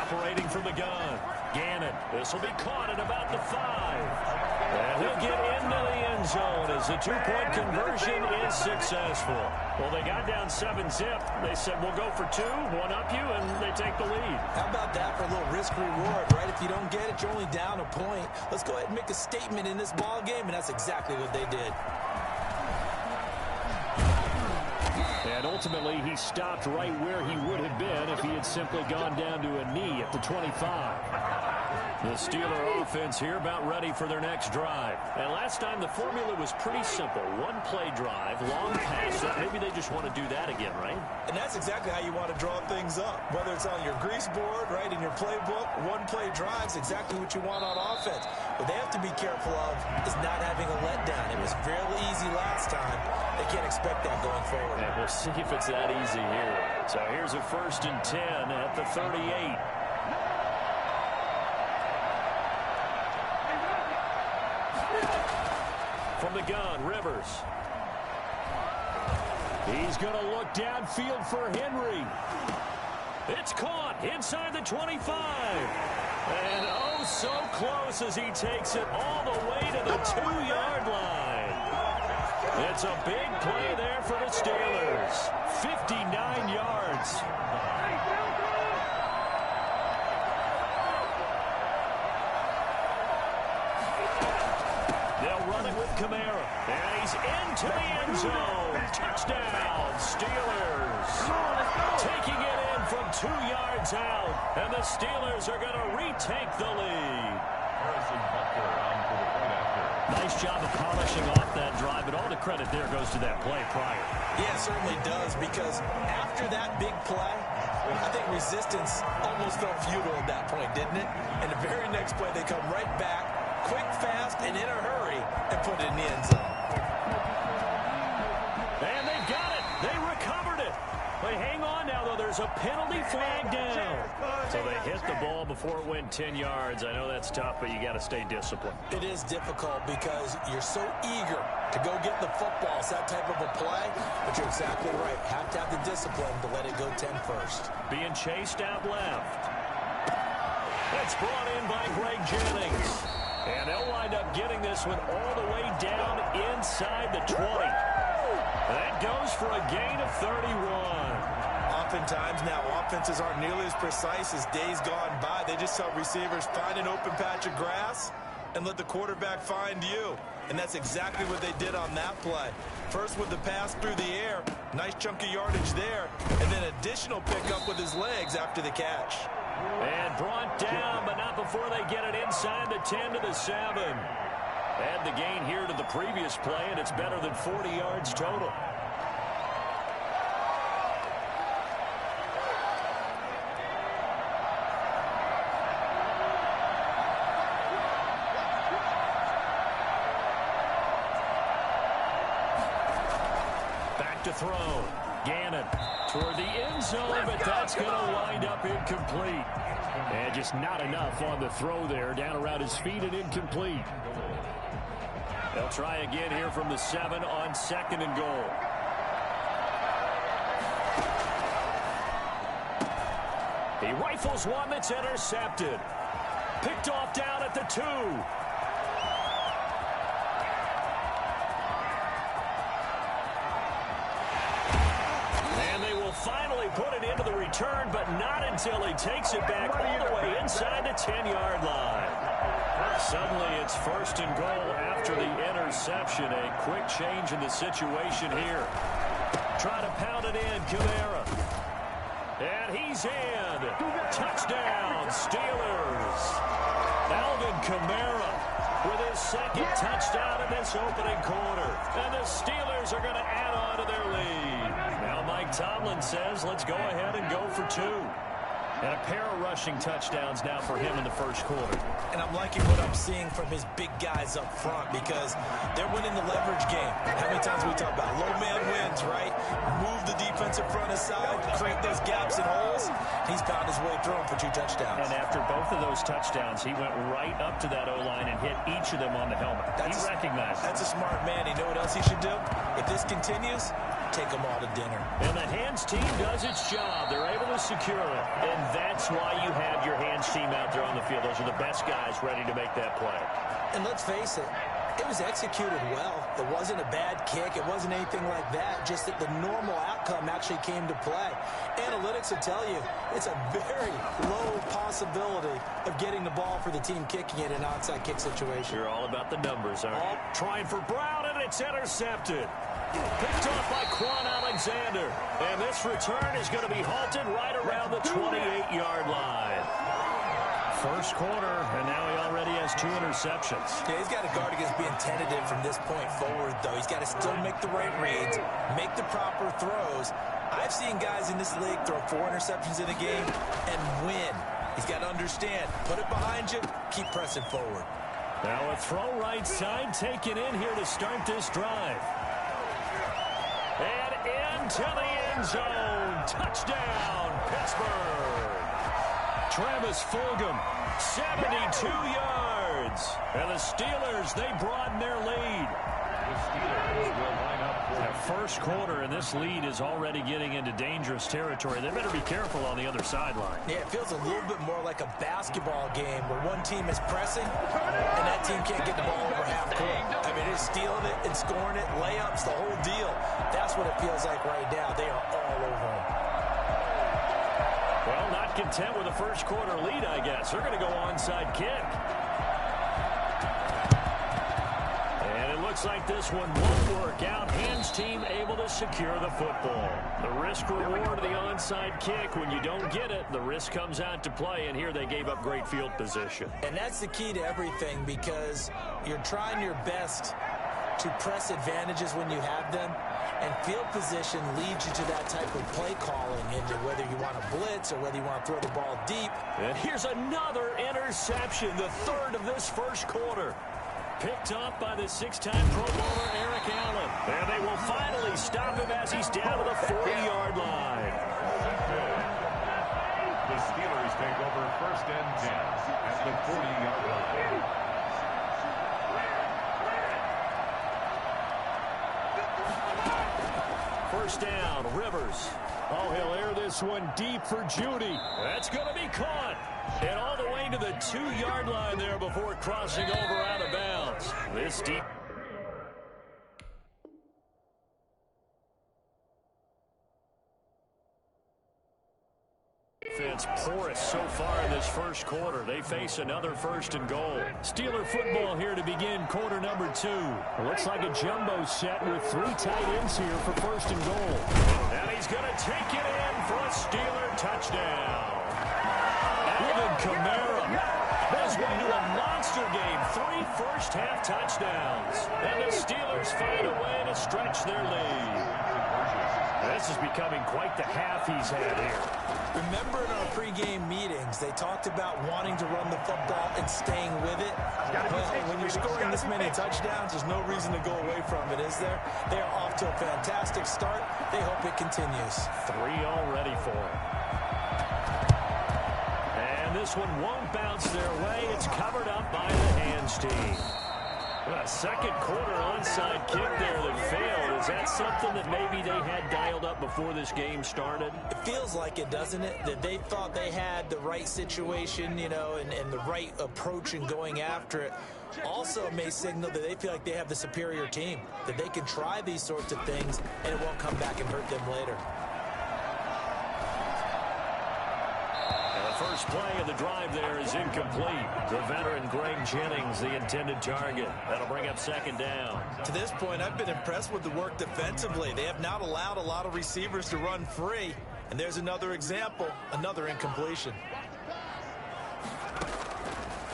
Operating from the gun. Gannon, this will be caught at about the 5. And he'll get into the end zone as the two-point conversion is successful. Well, they got down 7-zip. They said, we'll go for 2, one up you, and they take the lead. How about that for a little risk-reward, right? If you don't get it, you're only down a point. Let's go ahead and make a statement in this ball game, and that's exactly what they did. And ultimately, he stopped right where he would have been if he had simply gone down to a knee at the 25. The Steeler offense here about ready for their next drive. And last time the formula was pretty simple. One play drive, long pass. Maybe they just want to do that again, right? And that's exactly how you want to draw things up. Whether it's on your grease board, right, in your playbook, one play drive's exactly what you want on offense. What they have to be careful of is not having a letdown. It was fairly easy last time. They can't expect that going forward. And we'll see if it's that easy here. So here's a first and 10 at the 38. From the gun, Rivers. He's going to look downfield for Henry. It's caught inside the 25. And oh, so close as he takes it all the way to the 2-yard line. It's a big play there for the Steelers. 59 yards. With Kamara, and he's into the end zone. Touchdown, Steelers. Taking it in from 2 yards out, and the Steelers are going to retake the lead. Nice job of polishing off that drive, but all the credit there goes to that play prior. Yeah, it certainly does, because after that big play, I think resistance almost felt futile at that point, didn't it? And the very next play, they come right back, quick, fast, and in a hurry, and put it in the end zone. And they got it. They recovered it. They hang on now, though. There's a penalty flag down. So they hit the ball before it went 10 yards. I know that's tough, but you got to stay disciplined. It is difficult because you're so eager to go get the football. It's that type of a play, but you're exactly right. Have to have the discipline to let it go 10 first. Being chased out left. That's brought in by Greg Jennings. And they'll wind up getting this one all the way down inside the 20. That goes for a gain of 31. Oftentimes now, offenses aren't nearly as precise as days gone by. They just tell receivers, find an open patch of grass and let the quarterback find you. And that's exactly what they did on that play. First with the pass through the air, nice chunk of yardage there, and then additional pickup with his legs after the catch. And brought down, but not before they get it inside the 10 to the 7. Add the gain here to the previous play, and it's better than 40 yards total. Back to throw. Gannon toward the end zone, but that's going to wind up incomplete. And just not enough on the throw there. Down around his feet and incomplete. They'll try again here from the 7 on 2nd and goal. He rifles one that's intercepted. Picked off down at the 2. Finally put it into the return, but not until he takes it back all the way inside the 10-yard line. Suddenly it's 1st and goal after the interception. A quick change in the situation here. Try to pound it in, Kamara. And he's in. Touchdown, Steelers. Alvin Kamara with his 2nd touchdown in this opening quarter. And the Steelers are going to add on to their lead. Now Mike Tomlin says, let's go ahead and go for 2. And a pair of rushing touchdowns now for him in the 1st quarter. And I'm liking what I'm seeing from his big guys up front because they're winning the leverage game. How many times we talk about low man wins, right? Move the defensive front aside, create those gaps and holes. He's found his way through them for 2 touchdowns. And after both of those touchdowns, he went right up to that O-line and hit each of them on the helmet. He recognized it. That's a smart man. You know what else he should do? If this continues, take them all to dinner. And the hands team does its job. They're able to secure it. And that's why you have your hands team out there on the field. Those are the best guys ready to make that play. And let's face it, it was executed well. It wasn't a bad kick. It wasn't anything like that. Just that the normal outcome actually came to play. Analytics will tell you it's a very low possibility of getting the ball for the team kicking it in an onside kick situation. You're all about the numbers, aren't you? Trying for Brown, and it's intercepted. Picked off by Quan Alexander. And this return is going to be halted right around the 28-yard line. 1st quarter, and now he already has 2 interceptions. Yeah, he's got to guard against being tentative from this point forward, though. He's got to still make the right reads, make the proper throws. I've seen guys in this league throw 4 interceptions in a game and win. He's got to understand, put it behind you, keep pressing forward. Now a throw right side taken in here to start this drive. And into the end zone. Touchdown, Pittsburgh. Travis Fulgham, 72 yards. And the Steelers, they broaden their lead. The Steelers will line up for that 1st quarter, and this lead is already getting into dangerous territory. They better be careful on the other sideline. Yeah, it feels a little bit more like a basketball game where one team is pressing and that team can't get the ball over half court. I mean, they're stealing it and scoring it, layups, the whole deal. That's what it feels like right now. They are all over them. Well, not content with a 1st quarter lead, I guess. They're going to go onside kick. And it looks like this one won't work out. Hands team able to secure the football. The risk reward of the onside kick. When you don't get it, the risk comes out to play. And here they gave up great field position. And that's the key to everything because you're trying your best to press advantages when you have them. And field position leads you to that type of play calling into whether you want to blitz or whether you want to throw the ball deep. And here's another interception, the 3rd of this 1st quarter. Picked up by the 6-time Pro Bowler Eric Allen. And they will finally stop him as he's down to the 40-yard line. The Steelers take over 1st and 10 at the 40-yard line. First down, Rivers. Oh, he'll air this one deep for Judy. That's going to be caught. And all the way to the 2-yard line there before crossing over out of bounds. This deep. Defense porous so far in this first quarter. They face another 1st and goal. Steeler football here to begin quarter number 2. Looks like a jumbo set with 3 tight ends here for 1st and goal. And he's going to take it in for a Steeler touchdown. Alvin Kamara has been to a monster game. 3 first-half touchdowns. And the Steelers find a way to stretch their lead. This is becoming quite the half he's had here. Remember in our pregame meetings, they talked about wanting to run the football and staying with it. Well, when you're scoring this many touchdowns, there's no reason to go away from it, is there? They are off to a fantastic start. They hope it continues. 3 already for them. And this one won't bounce their way. It's covered up by the hands team. A second quarter onside kick there that failed. Is that something that maybe they had dialed up before this game started? It feels like it, doesn't it? That they thought they had the right situation, you know, and the right approach in going after it. Also may signal that they feel like they have the superior team, that they can try these sorts of things and it won't come back and hurt them later. First play of the drive there is incomplete. The veteran Greg Jennings, the intended target. That'll bring up 2nd down. To this point, I've been impressed with the work defensively. They have not allowed a lot of receivers to run free. And there's another example, another incompletion.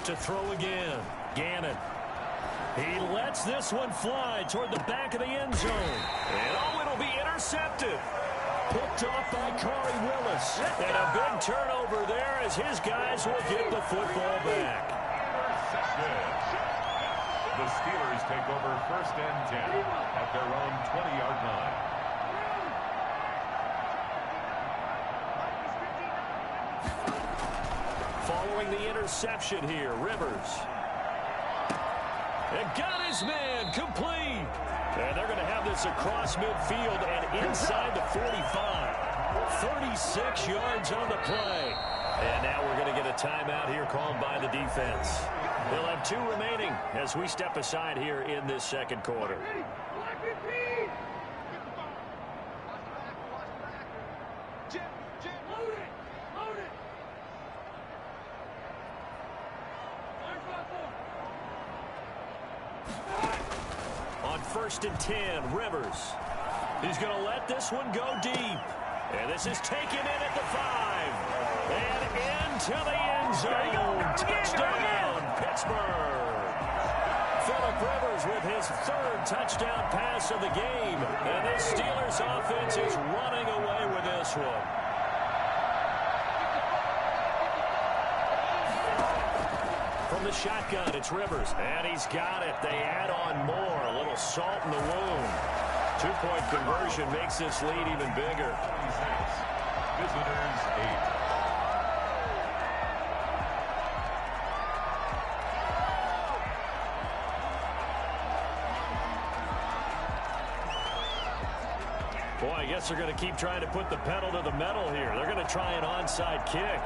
To throw again, Gannon. He lets this one fly toward the back of the end zone. And oh, it'll be intercepted. Picked off by Corey Willis. And a big turnover there as his guys will get the football back. The Steelers take over 1st and 10 at their own 20-yard line. Following the interception here, Rivers. And got his man complete. And they're going to have this across midfield and inside the 45. 36 yards on the play. And now we're going to get a timeout here called by the defense. They'll have 2 remaining as we step aside here in this second quarter. On 1st and 10, Rivers. He's going to let this one go deep. And this is taken in at the 5. And into the end zone. Touchdown, Pittsburgh. Phillip Rivers with his 3rd touchdown pass of the game. And the Steelers offense is running away with this one. From the shotgun, it's Rivers. And he's got it. They add on more. A little salt in the wound. 2-point conversion makes this lead even bigger. Visitors 8. Boy, I guess they're going to keep trying to put the pedal to the metal here. They're going to try an onside kick.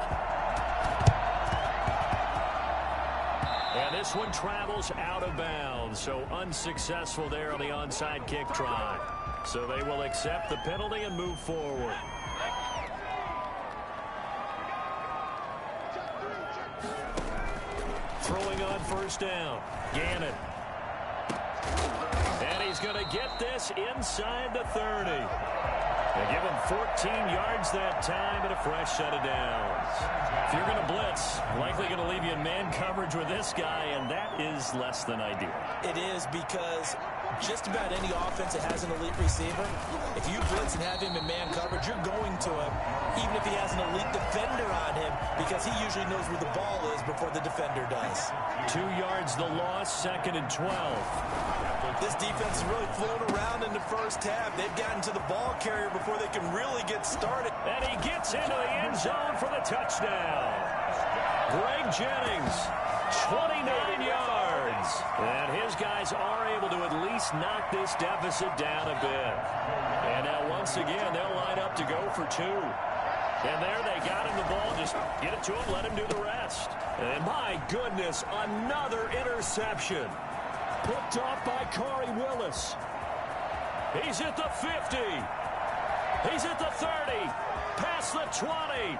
And this one travels out of bounds, so unsuccessful there on the onside kick try. So they will accept the penalty and move forward. Throwing on 1st down, Gannon. And he's going to get this inside the 30. They give him 14 yards that time and a fresh set of downs. If you're going to blitz, likely going to leave you in man coverage with this guy, and that is less than ideal. It is because just about any offense that has an elite receiver, if you blitz and have him in man coverage, you're going to him, even if he has an elite defender on him, because he usually knows where the ball is before the defender does. 2 yards the loss, 2nd and 12. This defense has really flown around in the first half. They've gotten to the ball carrier before they can really get started. And he gets into the end zone for the touchdown. Greg Jennings, 29 yards. yards. And his guys are able to at least knock this deficit down a bit. And now once again, they'll line up to go for 2. And there they got him the ball. Just get it to him, let him do the rest. And my goodness, another interception. Picked off by Corey Willis. He's at the 50. He's at the 30. Past the 20.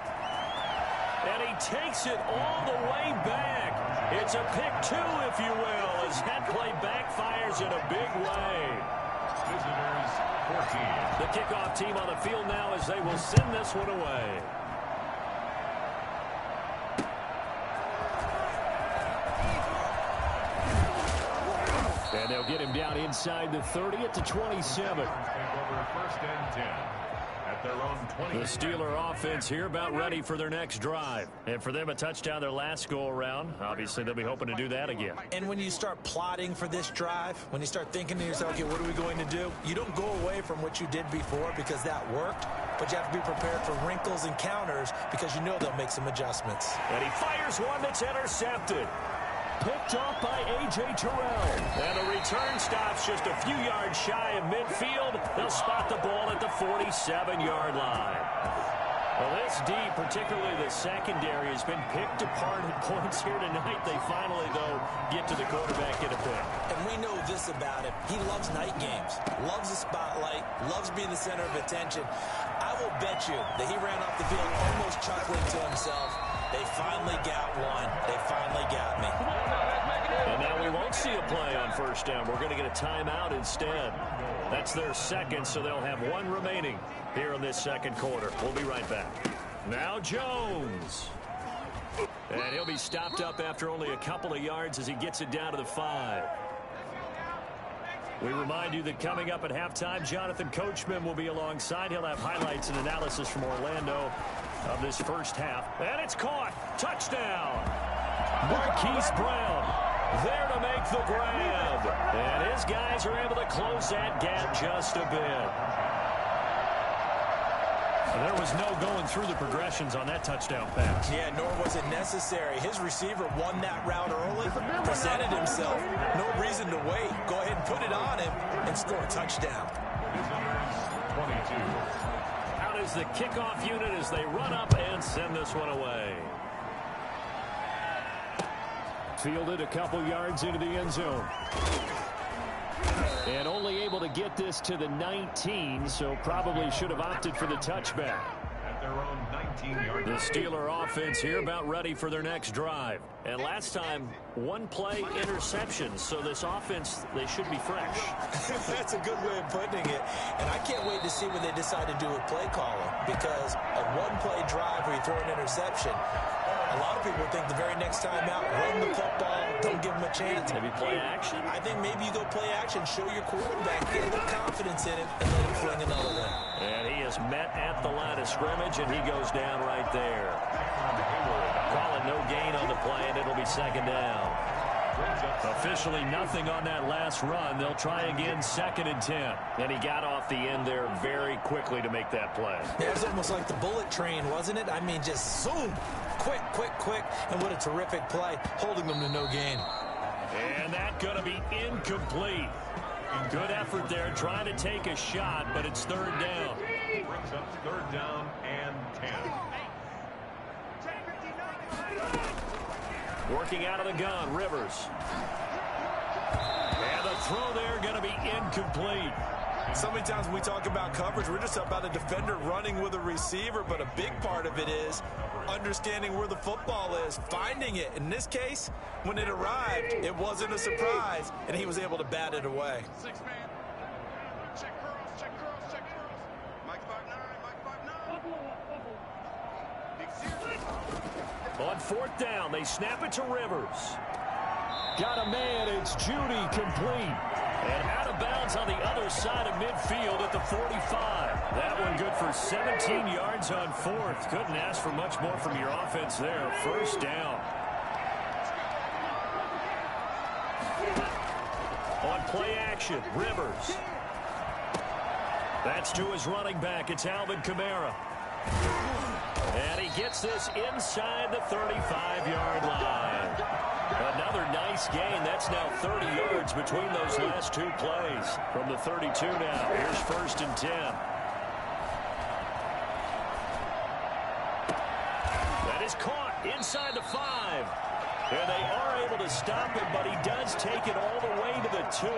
And he takes it all the way back. It's a pick 2, if you will, as that play backfires in a big way. Visitors 14. The kickoff team on the field now as they will send this one away. And they'll get him down inside the 30 at the 27. Take over first and 10. At their own 20. The Steeler offense here about ready for their next drive. And for them, a touchdown their last go-around. Obviously, they'll be hoping to do that again. And when you start plotting for this drive, when you start thinking to yourself, okay, what are we going to do? You don't go away from what you did before because that worked, but you have to be prepared for wrinkles and counters because you know they'll make some adjustments. And he fires one that's intercepted. Picked off by A.J. Terrell. And the return stops just a few yards shy of midfield. They'll spot the ball at the 47-yard line. Well, this D, particularly the secondary, has been picked apart at points here tonight. They finally, though, get to the quarterback in a pick. And we know this about him. He loves night games, loves the spotlight, loves being the center of attention. I will bet you that he ran off the field almost chuckling to himself. They finally got one. They finally got me. And now we won't see a play on first down. We're going to get a timeout instead. That's their second, so they'll have one remaining here in this second quarter. We'll be right back. Now Jones. And he'll be stopped up after only a couple of yards as he gets it down to the 5. We remind you that coming up at halftime, Jonathan Coachman will be alongside. He'll have highlights and analysis from Orlando of this first half. And it's caught. Touchdown. Marquise Brown there to make the grab. And his guys are able to close that gap just a bit. There was no going through the progressions on that touchdown pass. Yeah, nor was it necessary. His receiver won that route early, presented himself. No reason to wait. Go ahead and put it on him and score a touchdown. Visitors 22. Out is the kickoff unit as they run up and send this one away. Fielded a couple yards into the end zone. And only able to get this to the 19, so probably should have opted for the touchback. At their own 19-yard The Steeler offense here about ready for their next drive. And last time, one play interception, so this offense, they should be fresh. That's a good way of putting it. And I can't wait to see what they decide to do with play calling, because a one-play drive where you throw an interception, a lot of people think the very next time out, run the football, don't give them a chance. Maybe play action? I think maybe you go play action, show your quarterback, get a little confidence in him, and let him fling another one. And he is met at the line of scrimmage, and he goes down right there. Calling no gain on the play, and it'll be second down. Officially nothing on that last run. They'll try again, 2nd and 10. And he got off the end there very quickly to make that play. Yeah, it was almost like the bullet train, wasn't it? I mean, just zoom. Quick, quick, quick. And what a terrific play, holding them to no gain. And that's going to be incomplete. Good effort there, trying to take a shot, but it's 3rd down. brings up 3rd down and 10. Working out of the gun, Rivers. And the throw there going to be incomplete. So many times when we talk about coverage, we're just about a defender running with a receiver, but a big part of it is understanding where the football is, finding it. In this case, when it arrived, it wasn't a surprise, and he was able to bat it away. 6-man. Check curls, check curls, check curls. Mike 5'9", Mike 5'9". On 4th down, they snap it to Rivers. Got a man, it's Judy, complete. And out of bounds on the other side of midfield at the 45. That one good for 17 yards on 4th. Couldn't ask for much more from your offense there. 1st down. On play action, Rivers. That's to his running back. It's Alvin Kamara. And he gets this inside the 35-yard line. Another nice gain. That's now 30 yards between those last two plays. From the 32 now, here's 1st and 10. That is caught inside the 5. And they are able to stop him, but he does take it all the way to the 2.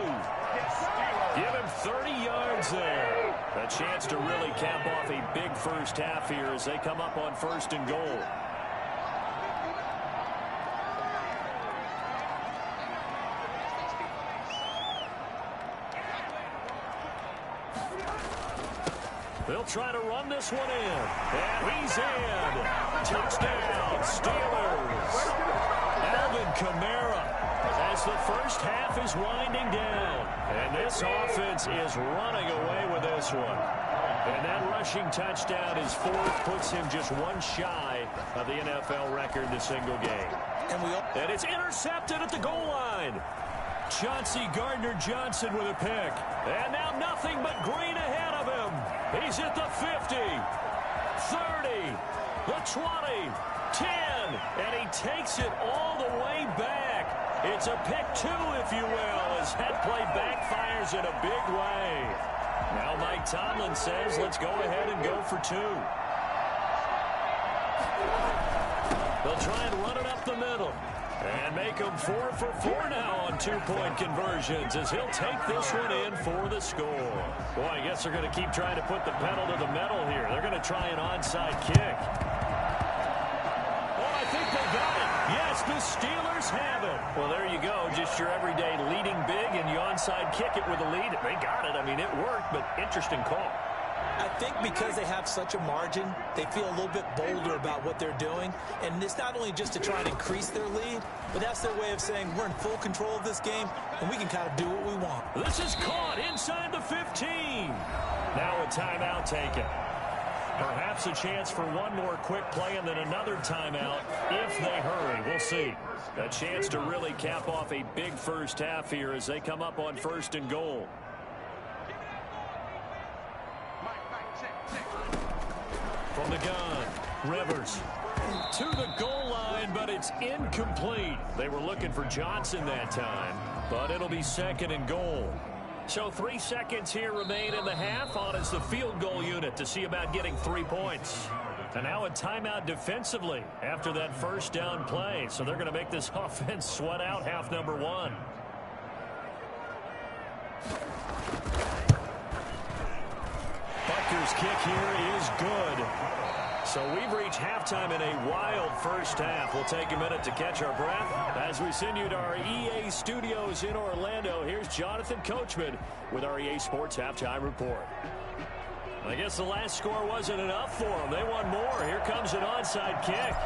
Give him 30 yards there. A chance to really cap off a big first half here as they come up on 1st and goal. They'll try to run this one in. And he's in. Touchdown, Steelers. Alvin Kamara, as the first half is winding down. And this offense is running away with this one. And that rushing touchdown is 4th, puts him just one shy of the NFL record in a single game. And it's intercepted at the goal line. Chauncey Gardner-Johnson with a pick. And now nothing but green ahead of him. He's at the 50, 30, the 20, 10, and he takes it all the way back. It's a pick 2, if you will, as that play backfires in a big way. Now Mike Tomlin says, let's go ahead and go for 2. They'll try and run it up the middle. And make them 4 for 4 now on 2-point conversions as he'll take this one in for the score. Boy, I guess they're going to keep trying to put the pedal to the metal here. They're going to try an onside kick. Oh, I think they got it. Yes, the Steelers have it. Well, there you go. Just your everyday leading big, and you onside kick it with a lead. They got it. I mean, it worked, but interesting call. I think because they have such a margin, they feel a little bit bolder about what they're doing. And it's not only just to try and increase their lead, but that's their way of saying we're in full control of this game, and we can kind of do what we want. This is caught inside the 15. Now a timeout taken. Perhaps a chance for one more quick play and then another timeout if they hurry. We'll see. A chance to really cap off a big first half here as they come up on 1st and goal. From the gun, Rivers to the goal line, but it's incomplete. They were looking for Johnson that time, but it'll be 2nd and goal. So 3 seconds here remain in the half on as the field goal unit to see about getting 3 points. And now a timeout defensively after that first down play. So they're going to make this offense sweat out half number 1. Butker's kick here is good. So we've reached halftime in a wild first half. We'll take a minute to catch our breath as we send you to our EA studios in Orlando. Here's Jonathan Coachman with our EA Sports Halftime Report. I guess the last score wasn't enough for them. They want more. Here comes an onside kick.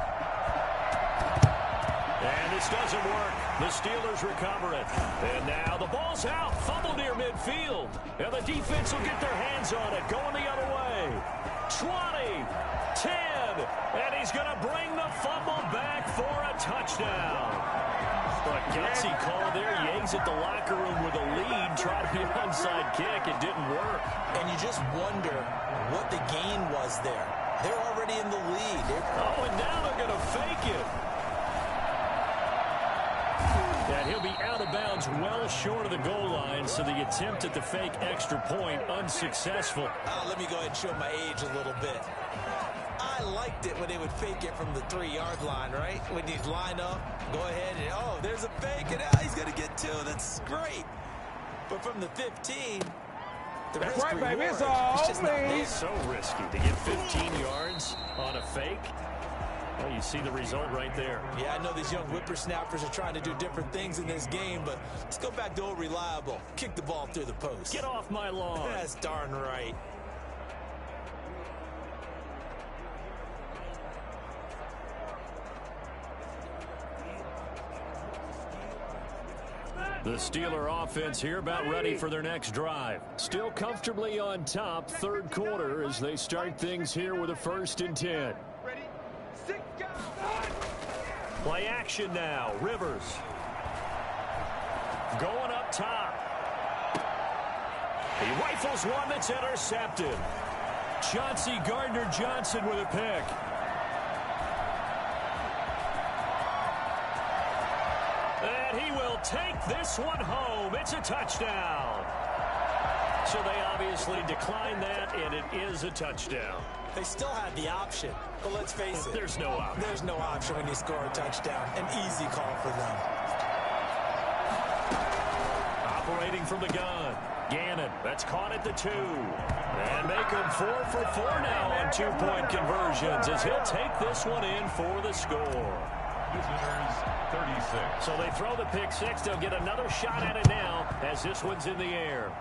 And this doesn't work. The Steelers recover it. And now the ball's out. Fumble near midfield. And the defense will get their hands on it. Going the other way. 20, 10, and he's going to bring the fumble back for a touchdown. But gutsy call there. Yanks at the locker room with a lead. Tried the onside kick. It didn't work. And you just wonder what the gain was there. They're already in the lead. Oh, and now they're going to fake it. And he'll be out of bounds well short of the goal line, so the attempt at the fake extra point unsuccessful. Let me go ahead and show my age a little bit. I liked it when they would fake it from the 3-yard line, right? When you line up, go ahead and, oh, there's a fake, and he's going to get 2. That's great. But from the 15, the risk right, reward, baby. It's all just not there. It's so risky to get 15 yards on a fake. Well, you see the result right there. Yeah, I know these young whippersnappers are trying to do different things in this game, but let's go back to old reliable. Kick the ball through the post. Get off my lawn. That's darn right. The Steeler offense here about ready for their next drive. Still comfortably on top, 3rd quarter as they start things here with a 1st and 10. Play action now. Rivers. Going up top. He rifles one that's intercepted. Chauncey Gardner-Johnson with a pick. And he will take this one home. It's a touchdown. So they obviously declined that, and it is a touchdown. They still had the option, but let's face it. There's no option. There's no option when you score a touchdown. An easy call for them. Operating from the gun. Gannon, that's caught at the 2. And make him 4 for 4 now on 2-point conversions as he'll take this one in for the score. Visitors 36. So they throw the pick 6. They'll get another shot at it now as this one's in the air.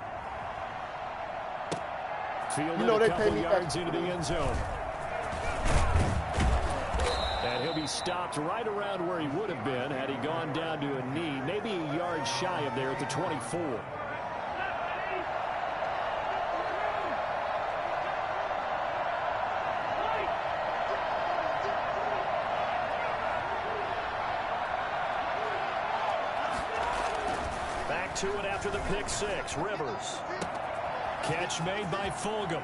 Fielded a couple yards into the end zone. And he'll be stopped right around where he would have been had he gone down to a knee, maybe a yard shy of there at the 24. Back to it after the pick 6. Rivers. Catch made by Fulgham.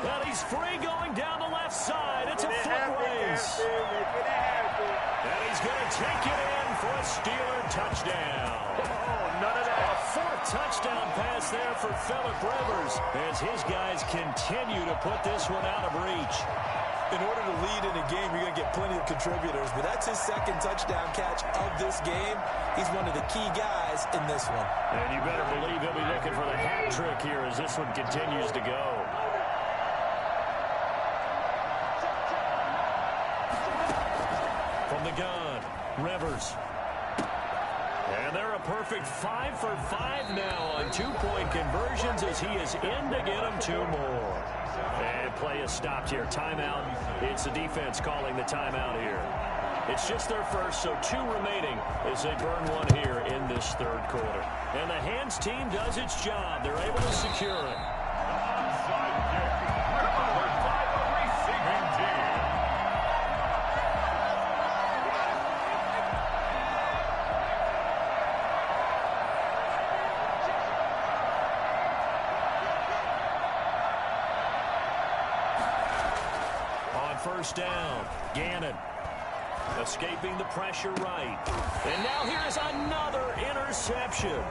And he's free going down the left side. It's a foot race. And he's going to take it in for a Steeler touchdown. None of that. A 4th touchdown pass there for Phillip Rivers as his guys continue to put this one out of reach. In order to lead in a game, you're going to get plenty of contributors, but that's his 2nd touchdown catch of this game. He's one of the key guys in this one. And you better believe he'll be looking for the hat trick here as this one continues to go. From the gun, Rivers. And they're a perfect 5 for 5 now on 2-point conversions as he is in to get them 2 more. And play is stopped here. Timeout. It's the defense calling the timeout here. It's just their first, so 2 remaining as they burn one here in this 3rd quarter. And the hands team does its job. They're able to secure it. Onside kick. Number 5 receiving team. On first down, Gannon. Escaping the pressure right. And now here's another interception.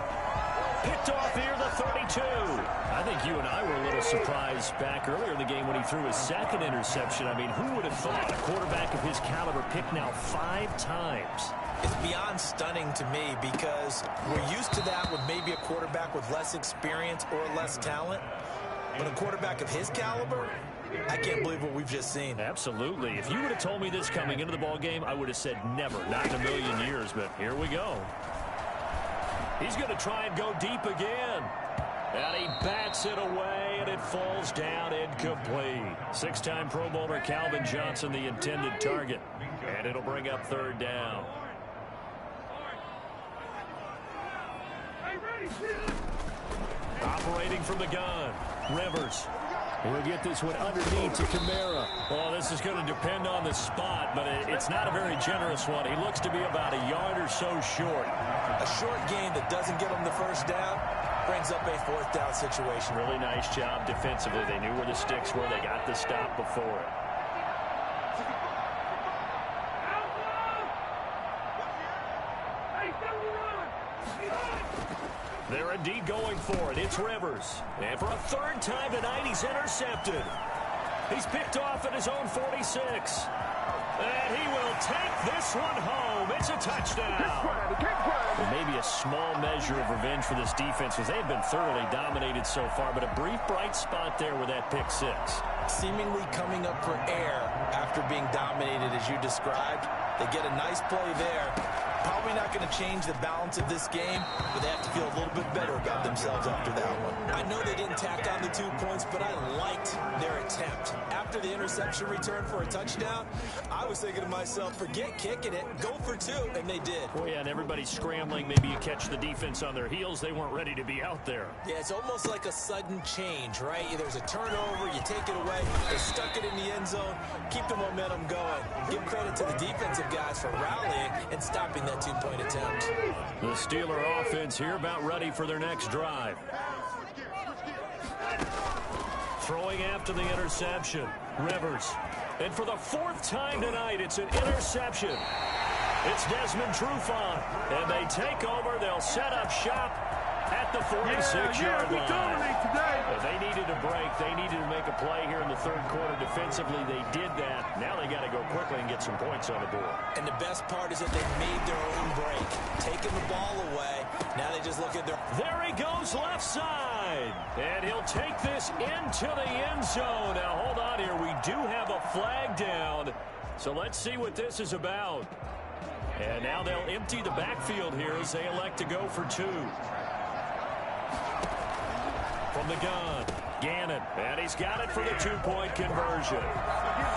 Picked off here, the 32. I think you and I were a little surprised back earlier in the game when he threw his 2nd interception. I mean, who would have thought a quarterback of his caliber picked now 5 times? It's beyond stunning to me because we're used to that with maybe a quarterback with less experience or less talent. But a quarterback of his caliber, I can't believe what we've just seen. Absolutely. If you would have told me this coming into the ball game, I would have said never, not in a million years. But here we go. He's going to try and go deep again. And he bats it away, and it falls down incomplete. 6-time Pro Bowler Calvin Johnson, the intended target. And it'll bring up 3rd down. Operating from the gun, Rivers. We'll get this one underneath to Kamara. Well, this is going to depend on the spot, but it's not a very generous one. He looks to be about a yard or so short. A short gain that doesn't get him the 1st down brings up a 4th down situation. Really nice job defensively. They knew where the sticks were. They got the stop before it. They're indeed going for it. It's Rivers. And for a 3rd time tonight, he's intercepted. He's picked off at his own 46. And he will take this one home. It's a touchdown. Maybe a small measure of revenge for this defense because they've been thoroughly dominated so far, but a brief bright spot there with that pick 6. Seemingly coming up for air after being dominated as you described. They get a nice play there. Probably not going to change the balance of this game, but they have to feel a little bit better about themselves after that one. I know they didn't tack on the 2 points, but I liked their attempt. After the interception return for a touchdown, I was thinking to myself, forget kicking it, go for 2, and they did. Oh, yeah, and everybody's scrambling. Maybe you catch the defense on their heels. They weren't ready to be out there. Yeah, it's almost like a sudden change, right? There's a turnover, you take it away, they stuck it in the end zone, keep the momentum going. Give credit to the defensive guys for rallying and stopping that 2-point attempt. The Steeler offense here about ready for their next drive. Throwing after the interception, Rivers. And for the 4th time tonight, it's an interception. It's Desmond Trufant. And they take over. They'll set up shop at the 46-yard line. They needed a break. They needed to make a play here in the third quarter. Defensively, they did that. Now they got to go quickly and get some points on the board. And the best part is that they made their own break, taking the ball away. Now they just look at their... There he goes left side. And he'll take this into the end zone. Now, hold on here. We do have a flag down. So let's see what this is about. And now they'll empty the backfield here as they elect to go for two. From the gun, Gannon, and he's got it for the two-point conversion.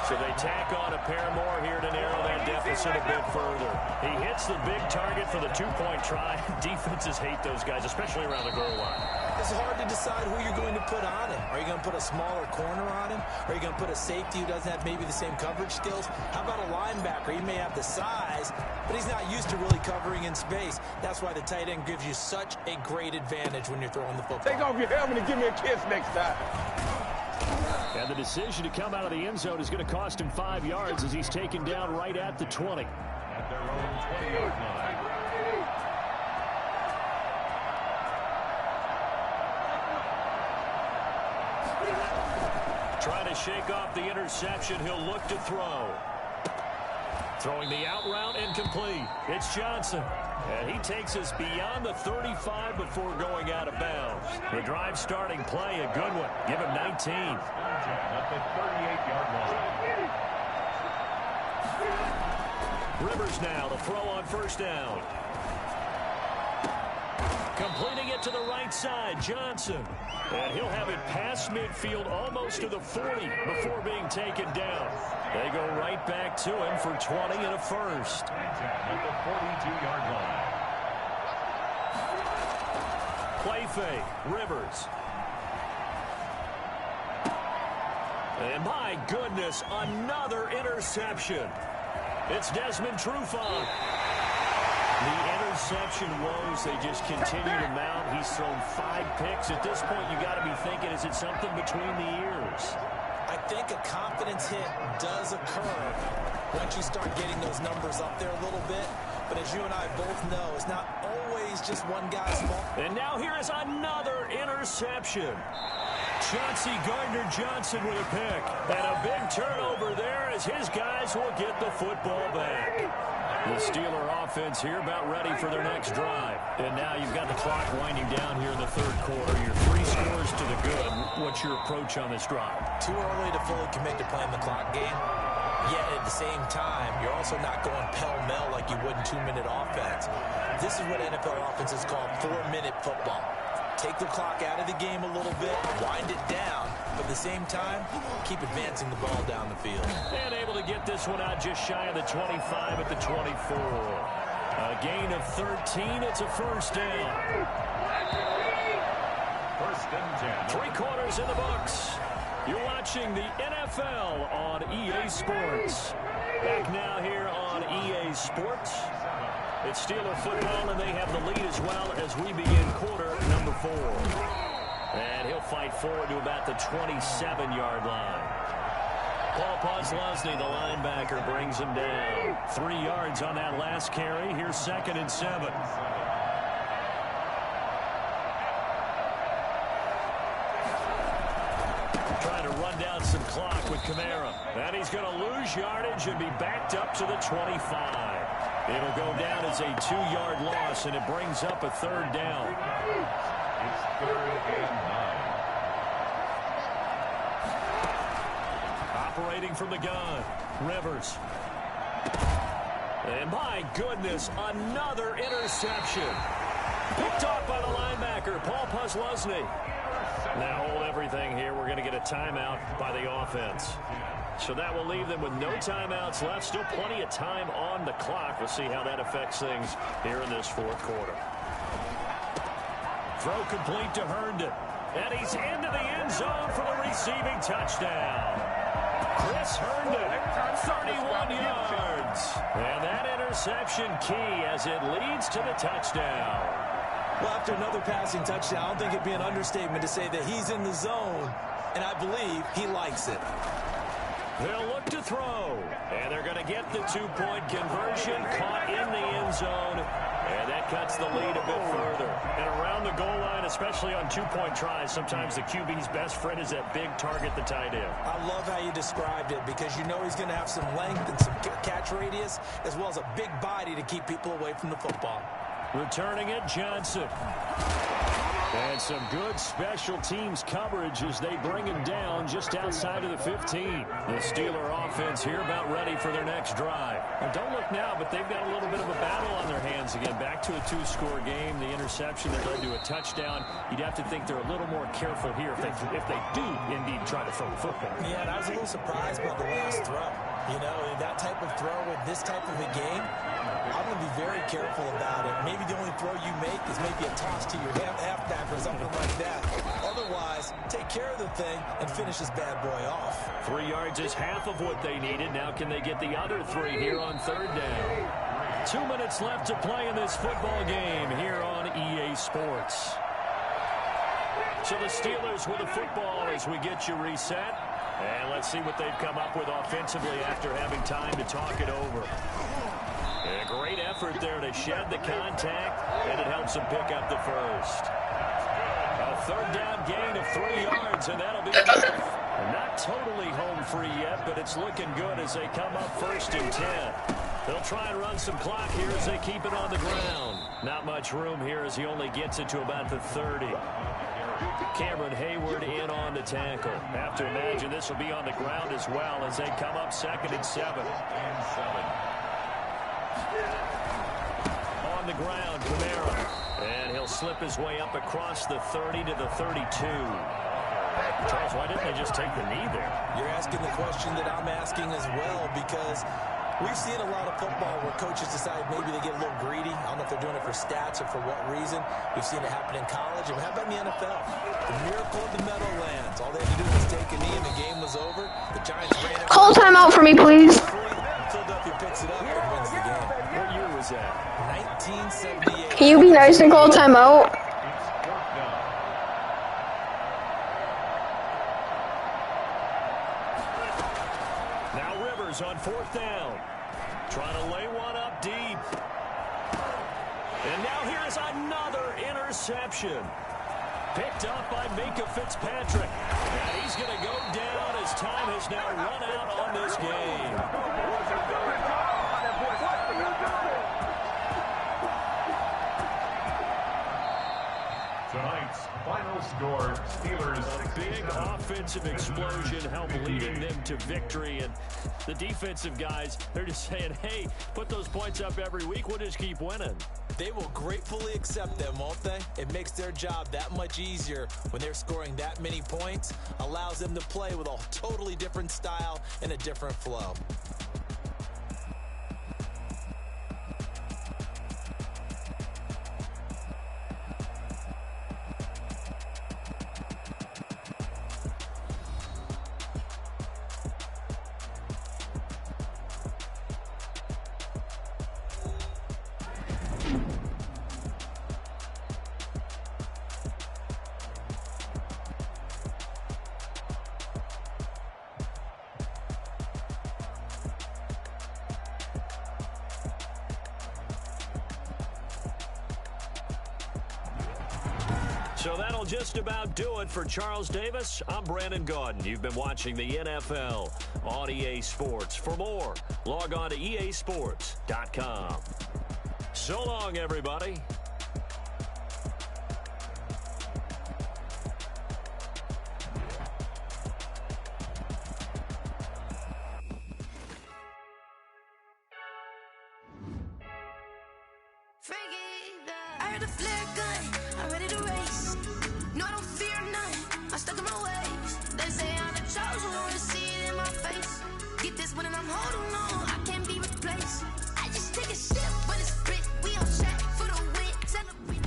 So they tack on a pair more here to narrow that deficit a bit further. He hits the big target for the two-point try. Defenses hate those guys, especially around the goal line. It's hard to decide who you're going to put on him. Are you going to put a smaller corner on him? Are you going to put a safety who doesn't have maybe the same coverage skills? How about a linebacker? He may have the size, but he's not used to really covering in space. That's why the tight end gives you such a great advantage when you're throwing the football. Take off your helmet and give me a kiss next time. And the decision to come out of the end zone is going to cost him 5 yards as he's taken down right at the 20. At their own 20-yard line. Trying to shake off the interception. He'll look to throw. Throwing the out route incomplete. It's Johnson. And he takes us beyond the 35 before going out of bounds. The drive starting play, a good one. Give him 19. At the 38-yard line. Rivers now to throw on first down. Completing it to the right side, Johnson. And he'll have it past midfield almost to the 40 before being taken down. They go right back to him for 20 and a first. At the 42-yard line. Play fake, Rivers. And my goodness, another interception. It's Desmond Trufant. The interception woes, they just continue to mount. He's thrown 5 picks. At this point, you got to be thinking, is it something between the ears? I think a confidence hit does occur once you start getting those numbers up there a little bit. But as you and I both know, it's not always just one guy's fault. And now here is another interception. Chauncey Gardner-Johnson with a pick. And a big turnover there as his guys will get the football back. The Steeler offense here about ready for their next drive. And now you've got the clock winding down here in the third quarter. You're 3 scores to the good. What's your approach on this drive? Too early to fully commit to playing the clock game. Yet at the same time, you're also not going pell-mell like you would in 2-minute offense. This is what NFL offenses call 4-minute football. Take the clock out of the game a little bit, wind it down, but at the same time, keep advancing the ball down the field. And able to get this one out just shy of the 25 at the 24. A gain of 13. It's a first down. First and 10. 3 quarters in the books. You're watching the NFL on EA Sports. Back now here on EA Sports. It's Steeler football, and they have the lead as well as we begin quarter number 4. And he'll fight forward to about the 27-yard line. Paul Posluszny, the linebacker, brings him down. 3 yards on that last carry. Here's 2nd and 7. Trying to run down some clock with Kamara. And he's going to lose yardage and be backed up to the 25. It'll go down as a 2-yard loss, and it brings up a 3rd down. It's 3rd and 9. Operating from the gun, Rivers. And my goodness, another interception. Picked off by the linebacker, Paul Posluszny. Now hold everything here. We're going to get a timeout by the offense. So that will leave them with no timeouts left. Still plenty of time on the clock. We'll see how that affects things here in this 4th quarter. Throw complete to Herndon. And he's into the end zone for the receiving touchdown. Chris Herndon, 31 yards. And that interception key as it leads to the touchdown. Well, after another passing touchdown, I don't think it'd be an understatement to say that he's in the zone, and I believe he likes it. They'll look to throw, and they're going to get the two-point conversion, caught in the end zone, and that cuts the lead a bit further. And around the goal line, especially on two-point tries, sometimes the QB's best friend is that big target, the tight end. I love how you described it because you know he's going to have some length and some catch radius as well as a big body to keep people away from the football. Returning it, Johnson. And some good special teams coverage as they bring him down just outside of the 15. The Steeler offense here about ready for their next drive. Now, don't look now, but they've got a little bit of a battle on their hands again. Back to a two-score game. The interception that led to a touchdown. You'd have to think they're a little more careful here if they do indeed try to throw the football. Yeah, and I was a little surprised by the last throw. You know, that type of throw with this type of a game, I'm going to be very careful about it. Maybe the only throw you make is maybe a toss to your halfback or something like that. Otherwise, take care of the thing and finish this bad boy off. 3 yards is half of what they needed. Now can they get the other 3 here on third down? 2 minutes left to play in this football game here on EA Sports. So the Steelers with the football as we get you reset. And let's see what they've come up with offensively after having time to talk it over. A great effort there to shed the contact, and it helps them pick up the first. A third down gain of 3 yards, and that'll be enough. Not totally home free yet, but it's looking good as they come up 1st and 10. They'll try and run some clock here as they keep it on the ground. Not much room here as he only gets it to about the 30. Cameron Hayward in on the tackle. Have to imagine this will be on the ground as well as they come up 2nd and 7. On the ground, Kamara. And he'll slip his way up across the 30 to the 32. Charles, why didn't they just take the knee there? You're asking the question that I'm asking as well because we've seen a lot of football where coaches decide maybe they get a little greedy. I don't know if they're doing it for stats or for what reason. We've seen it happen in college. And how about in the NFL? The miracle of the Meadowlands. All they had to do was take a knee and the game was over. The Giants ran it. Call timeout for me, please. Philadelphia picks it up and wins the game. What year was that? 1978. Can you be nice and call timeout? Now Rivers on 4th down. Trying to lay one up deep. And now here's another interception. Picked up by Minkah Fitzpatrick. And he's going to go down as time has now run out on this game. Tonight's final score, Steelers Big offensive explosion helped leading them to victory. And the defensive guys, they're just saying, hey, put those points up every week. We'll just keep winning. They will gratefully accept them, won't they? It makes their job that much easier when they're scoring that many points. Allows them to play with a totally different style and a different flow. So that'll just about do it for Charles Davis. I'm Brandon Gaudin. You've been watching the NFL on EA Sports. For more, log on to easports.com. So long, everybody. I heard a flare gun, I'm ready to race. No, I don't fear none, I'm stuck in my ways. They say I'm the chosen one, to see it in my face. Get this one and I'm holding on, I can't be replaced. I just take a sip, but it's split. We on track for the win, celebrate.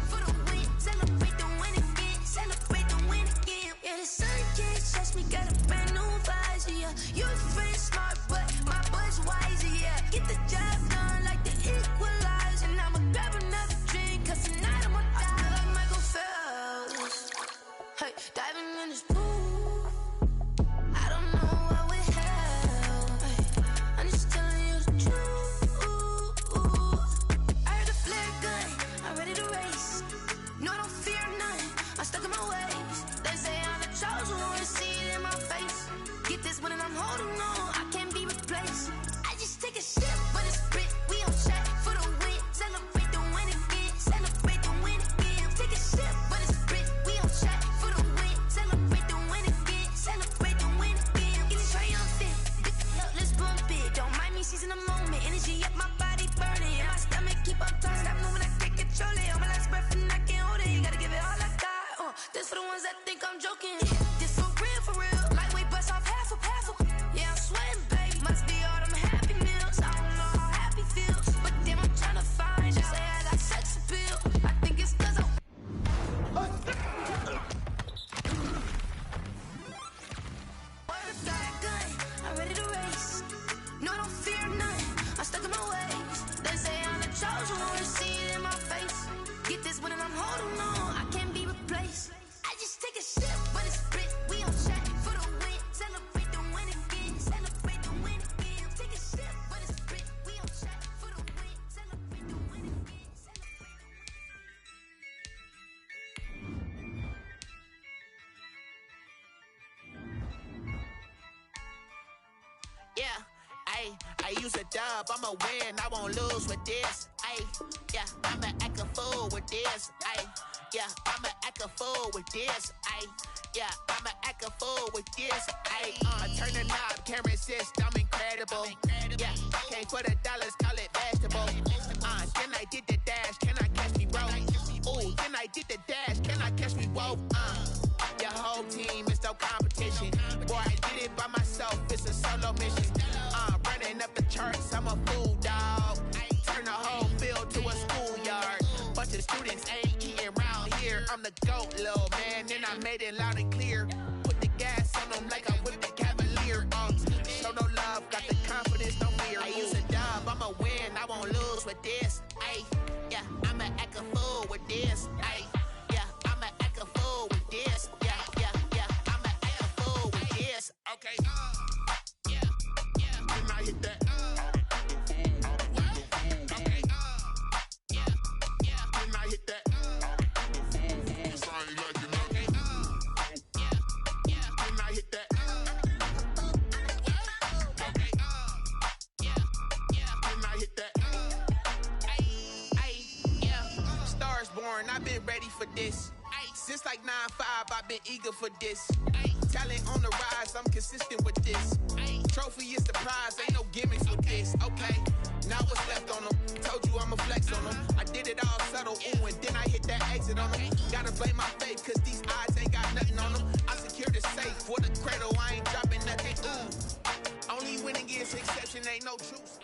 For the win, celebrate the win again, celebrate the win again. Yeah, the sun can't touch me, got a brand new visor, yeah. You friend smart, but my bud's wiser, yeah. Get the job one and I'm holding on. I can't be replaced. I just take a sip, but it's spit. We on track for the win. Celebrate the win again. Celebrate the win again. Take a sip, but it's spit. We on track for the win. Celebrate the win again. Celebrate the win again. It's triumphant. Let's bump it. Don't mind me, she's in the moment. Energy up, my body burning. My stomach keep up turning. Stop moving, I can't control it. On my last breath and I can't hold it. You gotta give it all I got. This for the ones that think I'm joking. This for real. Lightweight bust off half a. Yeah, I'm sweating, baby. Must be all them happy meals. I don't know how happy feels, but damn, I'm trying to find out. Say I got sex appeal. I think it's 'cause I'm I'm ready to race. No, I don't fear none. I'm stuck in my ways. They say I'm the chosen one. See it in my face. Get this one and I'm holding on. I can't be replaced. I just take a sip, but it's split. We on track for the win. Celebrate the win again. Celebrate the win again. Take a sip, but it's split. We on track for the win. Celebrate the win again. Celebrate the win. Yeah, I use a dub, I'ma win, I won't lose with this. Yeah, I'ma act a fool with this. Yeah, I'ma act a fool with this. Yeah, I'ma act a fool with this. I turn the knob, camera assist, I'm incredible. Yeah, came for the dollars, call it vegetable. Then I did the dash, can I catch me, bro? Ooh, then I did the dash, can I catch me, whoa? Your whole team is no competition. Boy, I did it by myself, it's a solo mission. Running up the charts, I'm a fool, dog. Turn the whole field to a schoolyard. Bunch of students ain't eating around here. I'm the GOAT, little man, and I made it loud and clear. Put the gas on them like I'm with the Cavalier. Show no love, got the confidence, no fear. I use a dub, I'ma win, I won't lose with this. Yeah, I'ma act a fool with this. Yeah, I'ma act a fool with this. Yeah, I'ma act a fool with this. Okay, yeah, then I hit that. Okay, yeah, then I hit that. Sorry, like you know. Yeah, then I hit that. Okay, then I hit that. Yeah, Stars born, I've been ready for this. Since like 9-5, I've been eager for this. Talent on the rise, I'm consistent with this. Trophy is the prize, ain't no gimmicks with this. Okay, now what's left on them? Told you I'ma flex on them. I did it all subtle, ooh, and then I hit that exit on them. Gotta blame my faith, cause these odds ain't got nothing on them. I secured the safe for the cradle, I ain't dropping nothing. Ooh, only winning is exception, ain't no truth.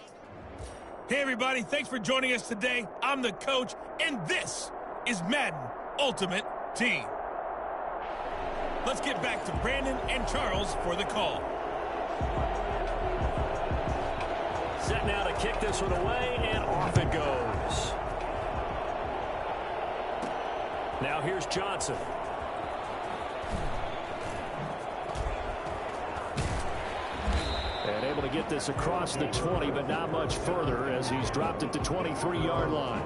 Hey everybody, thanks for joining us today. I'm the coach, and this is Madden Ultimate Team. Let's get back to Brandon and Charles for the call. Set now to kick this one away, and off it goes. Now here's Johnson. And able to get this across the 20, but not much further as he's dropped it to 23-yard line.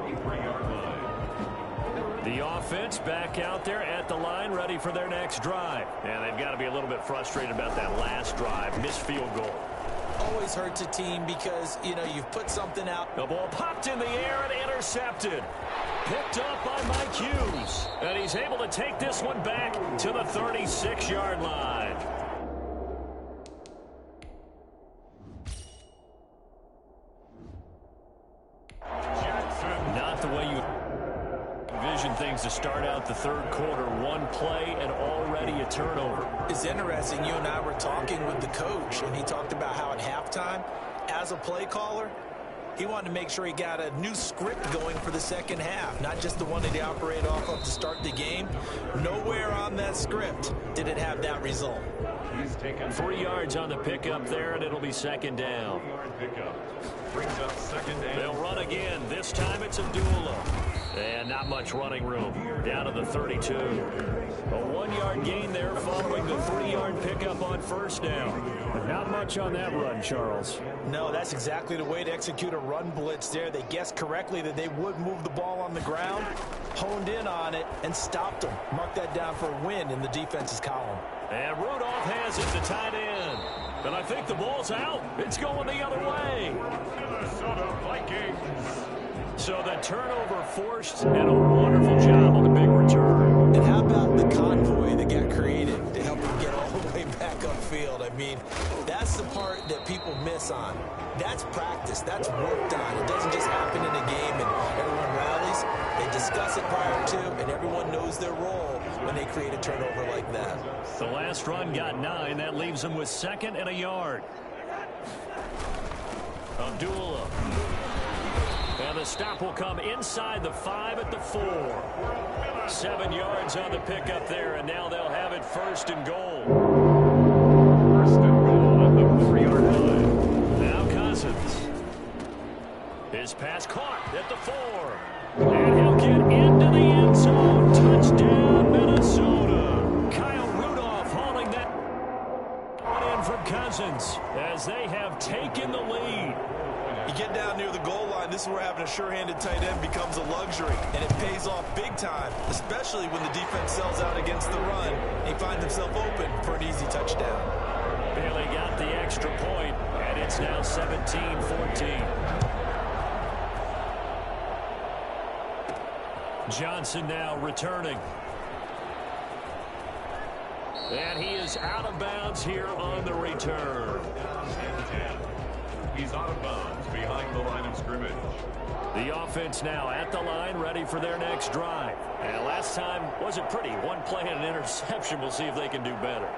The offense back out there at the line, ready for their next drive. And they've got to be a little bit frustrated about that last drive, missed field goal. Always hurts a team because, you know, you've put something out. The ball popped in the air and intercepted. Picked up by Mike Hughes. And he's able to take this one back to the 36-yard line. Not the way you envision things to start out the third quarter. One play and already a turnover. It's interesting. You and I were talking with the coach, and he talked about how at halftime, as a play caller, he wanted to make sure he got a new script going for the second half, not just the one that he operated off of to start the game. Nowhere on that script did it have that result. He's taken 3 yards on the pickup there, and it'll be second down. Brings up second down. They'll run again. This time it's Abdullah. And not much running room. Down to the 32. A 1-yard gain there following the 3-yard pickup on first down. Not much on that run, Charles. No, that's exactly the way to execute a run blitz there. They guessed correctly that they would move the ball on the ground, honed in on it, and stopped them. Mark that down for a win in the defense's column. And Rudolph has it, the tight end. And I think the ball's out. It's going the other way. Minnesota Vikings. So the turnover forced, and a wonderful job on the big return. And how about the convoy that got created to help them get all the way back upfield? I mean, that's the part that people miss on. That's practice. That's worked on. It doesn't just happen in a game and everyone rallies. They discuss it prior to, and everyone knows their role when they create a turnover like that. The last run got 9. That leaves them with 2nd and a yard. Abdullah. And the stop will come inside the 5 at the 4. 7 yards on the pickup there, and now they'll have it 1st and goal. 1st and goal at the 3-yard line. Now Cousins. His pass caught at the 4. And he'll get into the end zone. Touchdown, Minnesota. Kyle Rudolph hauling that one in from Cousins as they have taken the lead. You get down near the goal line, this is where having a sure-handed tight end becomes a luxury, and it pays off big time, especially when the defense sells out against the run, and he finds himself open for an easy touchdown. Bailey got the extra point, and it's now 17-14. Johnson now returning. And he is out of bounds here on the return. He's out of bounds behind the line of scrimmage. The offense now at the line, ready for their next drive. And last time wasn't pretty. One play and an interception. We'll see if they can do better.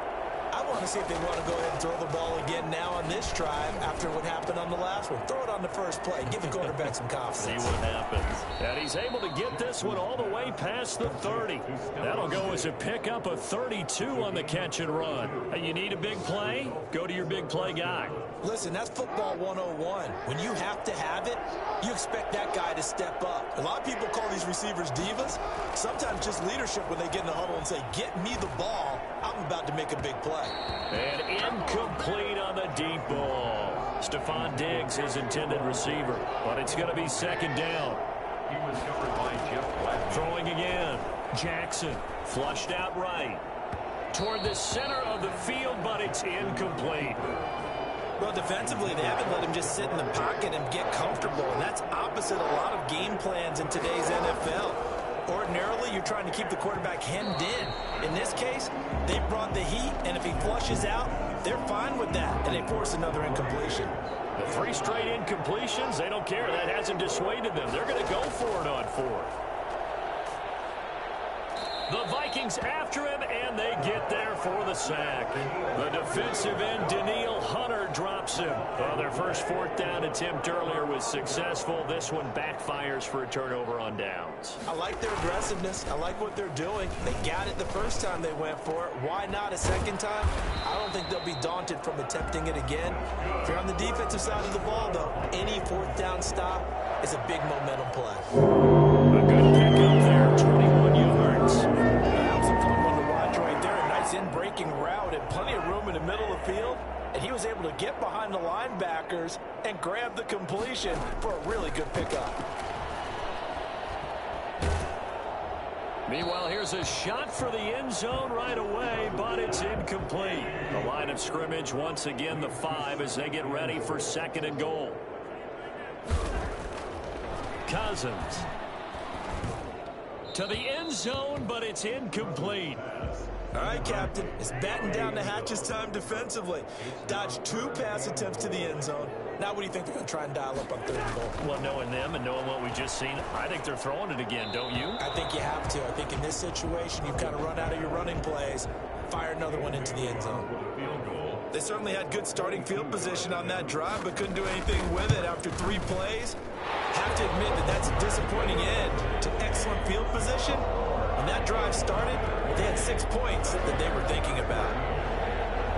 I want to see if they want to go ahead and throw the ball again now on this drive after what happened on the last one. Throw it on the first play. Give the quarterback some confidence. See what happens. And he's able to get this one all the way past the 30. That'll go as a pickup of 32 on the catch and run. Hey, you need a big play? Go to your big play guy. Listen, that's football 101. When you have to have it, you expect that guy to step up. A lot of people call these receivers divas. Sometimes just leadership when they get in the huddle and say, get me the ball. I'm about to make a big play. And incomplete on the deep ball. Stephon Diggs, his intended receiver. But it's going to be 2nd down. He was covered by Jeff Gladney. Throwing again. Jackson flushed out right. Toward the center of the field, but it's incomplete. Well, defensively, they haven't let him just sit in the pocket and get comfortable, and that's opposite a lot of game plans in today's NFL. Ordinarily, you're trying to keep the quarterback hemmed in. In this case, they brought the heat, and if he flushes out, they're fine with that, and they force another incompletion. The 3 straight incompletions, they don't care. That hasn't dissuaded them. They're going to go for it on 4th. The Vikings after him, and they get there for the sack. The defensive end, Danielle Hunter, drops him. Well, their first 4th down attempt earlier was successful. This one backfires for a turnover on downs. I like their aggressiveness. I like what they're doing. They got it the first time they went for it. Why not a second time? I don't think they'll be daunted from attempting it again. If you're on the defensive side of the ball, though, any 4th down stop is a big momentum play. A good pickup there, 21 yards. That was a fun one to watch right there. A nice in-breaking route and plenty of room in the middle of the field. And he was able to get behind the linebackers and grab the completion for a really good pickup. Meanwhile, here's a shot for the end zone right away, but it's incomplete. The line of scrimmage, once again, the 5 as they get ready for 2nd and goal. Cousins. To the end zone, but it's incomplete. All right, Captain. It's batten down the hatches time defensively. Dodged 2 pass attempts to the end zone. Now what do you think they're going to try and dial up on 3rd and goal? Well, knowing them and knowing what we just seen, I think they're throwing it again, don't you? I think you have to. I think in this situation, you've got to run out of your running plays, fire another one into the end zone. They certainly had good starting field position on that drive, but couldn't do anything with it after 3 plays. Have to admit that that's a disappointing end to excellent field position. When that drive started, they had 6 points that they were thinking about.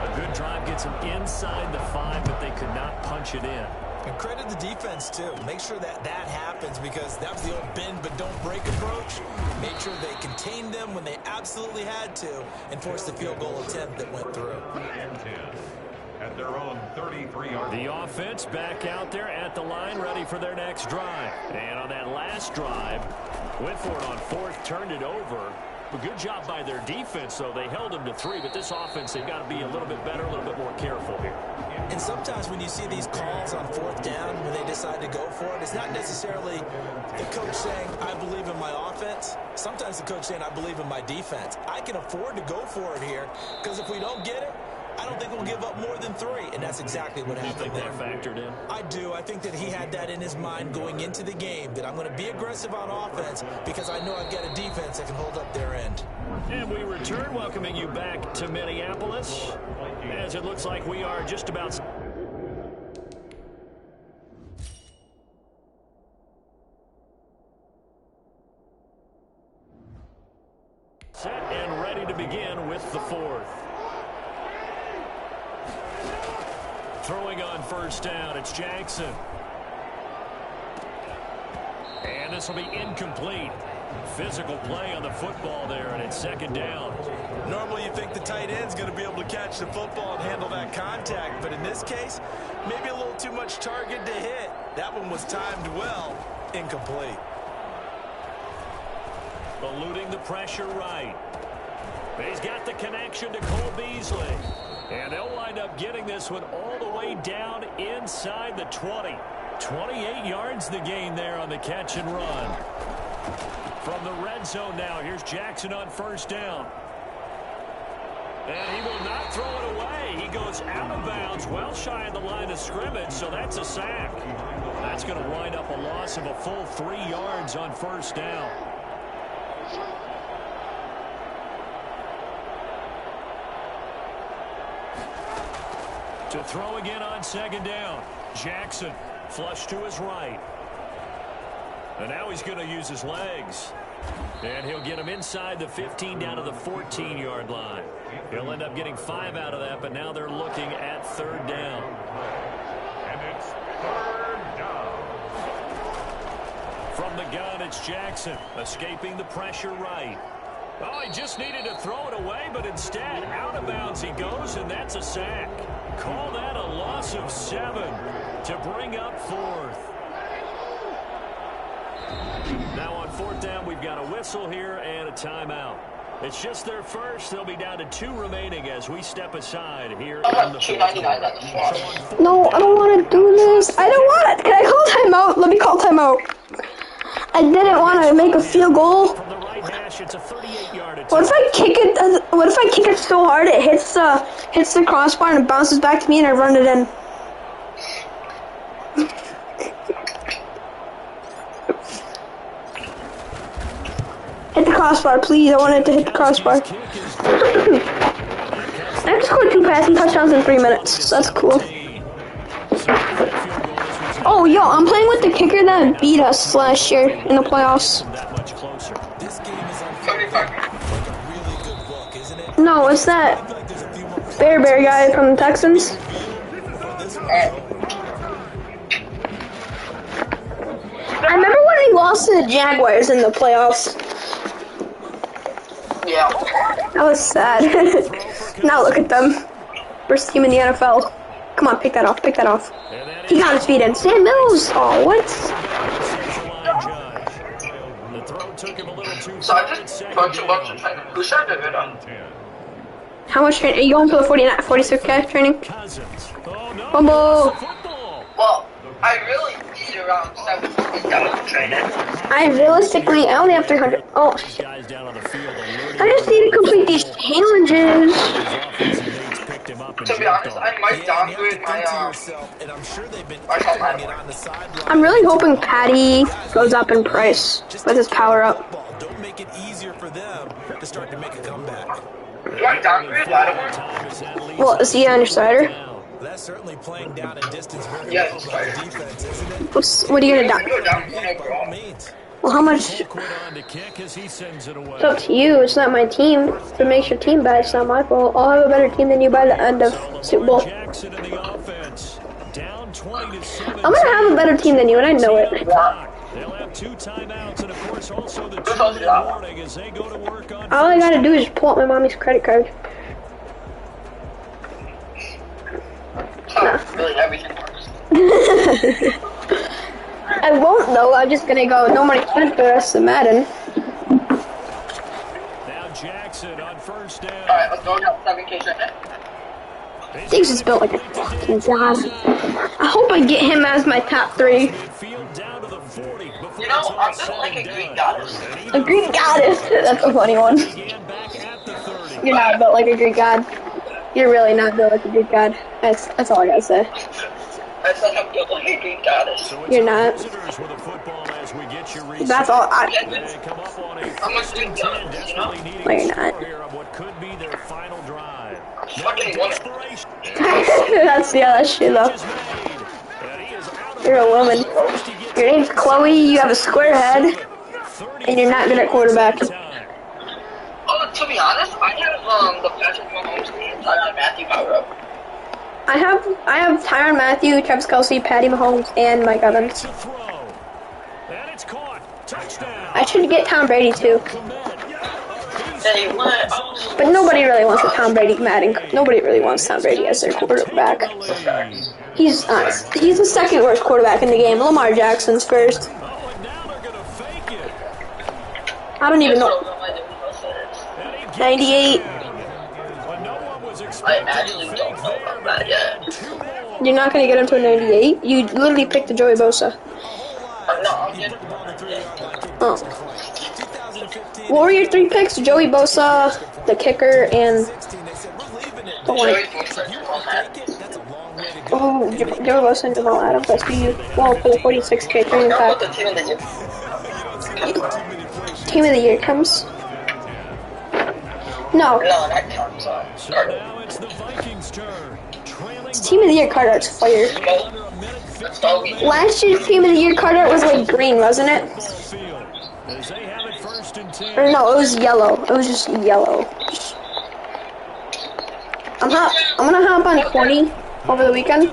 A good drive gets them inside the 5, but they could not punch it in. And credit the defense, too. Make sure that that happens because that was the old bend but don't break approach. Made sure they contained them when they absolutely had to and forced the field goal attempt that went through. At their own 33-yard line. The offense back out there at the line, ready for their next drive. And on that last drive, went for it on 4th, turned it over. But good job by their defense, though. They held them to 3, but this offense, they've got to be a little bit better, a little bit more careful here. And sometimes when you see these calls on 4th down, when they decide to go for it, it's not necessarily the coach saying, I believe in my offense. Sometimes the coach saying, I believe in my defense. I can afford to go for it here, because if we don't get it, I don't think we'll give up more than 3, and that's exactly what happened there. You think that factored in? I do. I think that he had that in his mind going into the game, that I'm going to be aggressive on offense because I know I've got a defense that can hold up their end. And we return, welcoming you back to Minneapolis, as it looks like we are just about... set and ready to begin with the 4th. Throwing on 1st down, it's Jackson. And this will be incomplete. Physical play on the football there, and it's 2nd down. Normally you think the tight end's going to be able to catch the football and handle that contact, but in this case, maybe a little too much target to hit. That one was timed well, incomplete. Eluding the pressure right. He's got the connection to Cole Beasley. And they'll wind up getting this one all the way down inside the 20. 28 yards the gain there on the catch and run. From the red zone now, here's Jackson on 1st down. And he will not throw it away. He goes out of bounds, well shy of the line of scrimmage, so that's a sack. That's going to wind up a loss of a full 3 yards on 1st down. To throw again on 2nd down. Jackson flush to his right. And now he's going to use his legs. And he'll get him inside the 15 down to the 14-yard line. He'll end up getting 5 out of that, but now they're looking at 3rd down. And it's 3rd down. From the gun, it's Jackson escaping the pressure right. Oh, he just needed to throw it away, but instead, out of bounds he goes, and that's a sack. Call that a loss of 7 to bring up 4th. Now on 4th down, we've got a whistle here and a timeout. It's just their first. They'll be down to 2 remaining as we step aside here in the 4th. No, I don't want to do this. I don't want it. Can I call timeout? Let me call timeout. I didn't want to make a field goal. From the right hash, it's a 38-yard attempt. What if I kick it? What if I kick it so hard it hits the crossbar and it bounces back to me and I run it in? Hit the crossbar, please. I want it to hit the crossbar. I have scored 2 passing touchdowns in 3 minutes. That's cool. Oh, yo, I'm playing with the kicker that beat us last year in the playoffs. No, it's that Bear guy from the Texans. I remember when he lost to the Jaguars in the playoffs. Yeah. That was sad. Now look at them. First team in the NFL. Come on, pick that off, pick that off. He got his feet in. Sam Mills! Oh, what? So I just put a bunch of training. Who should I do it on? How much training? Are you going for the 46K training? Bumble! Well, I really need around 750,000 training. I only have 300. Oh, shit. I just need to complete these challenges. To be honest, I might downgrade my I'm really hoping Patty goes up in price with his power up. Don't make it easier for them to start to make a comeback. Do I downgrade Lattimore? Well, is he on your cider? That's certainly playing down in distance very yeah, well by the defense, isn't it? What are you gonna do? Go down one overall. Well, how much? It's up to you. It's not my team. If it makes your team bad, it's not my fault. I'll have a better team than you by the end of Super Bowl. I'm gonna have a better team than you, and I know it. They'll have 2 timeouts, and of course also the 2-minute warning as they go to work on. All I gotta do is pull out my mommy's credit card. Really, everything works. I won't though. I'm just gonna go no money spent for the rest of Madden. Now Jefferson on first down. Alright, let's go down 7K right now. Diggs is built like a fucking god. I hope I get him as my top 3. You know, I'm built like a Greek goddess. A Greek goddess. That's a funny one. You're not built like a Greek god. You're really not built like a Greek god. That's all I gotta say. I said I'm built like a Greek goddess. You're not. That's all I... I'm a Greek goddess, you know? No, you're not. Fucking woman. That's true though. You're a woman. Your name's Chloe, you have a square head, and you're not good at quarterback. Oh, to be honest, I have the Patrick Mahomes and Tyrann Mathieu power up. I have Tyrann Mathieu, Travis Kelce, Patty Mahomes, and Mike Evans. I should get Tom Brady too. But nobody really wants a Tom Brady Madden. Nobody really wants Tom Brady as their quarterback. He's the second worst quarterback in the game. Lamar Jackson's first. I don't even know. 98. I actually don't know about that yet. You're not gonna get him to a 98. You literally picked the Joey Bosa. No, I'm getting Oh. What were your 3 picks? Joey Bosa, the kicker, and the one. Oh, Joey Bosa and Jamal Adams. That's you. Well, for the 46K training pack. Team of the year comes. No. No, that comes on. Team of the year card art's fire. Last year's team of the year card art was like green, wasn't it? Or no, it was yellow. It was just yellow. I'm gonna hop on 20 over the weekend.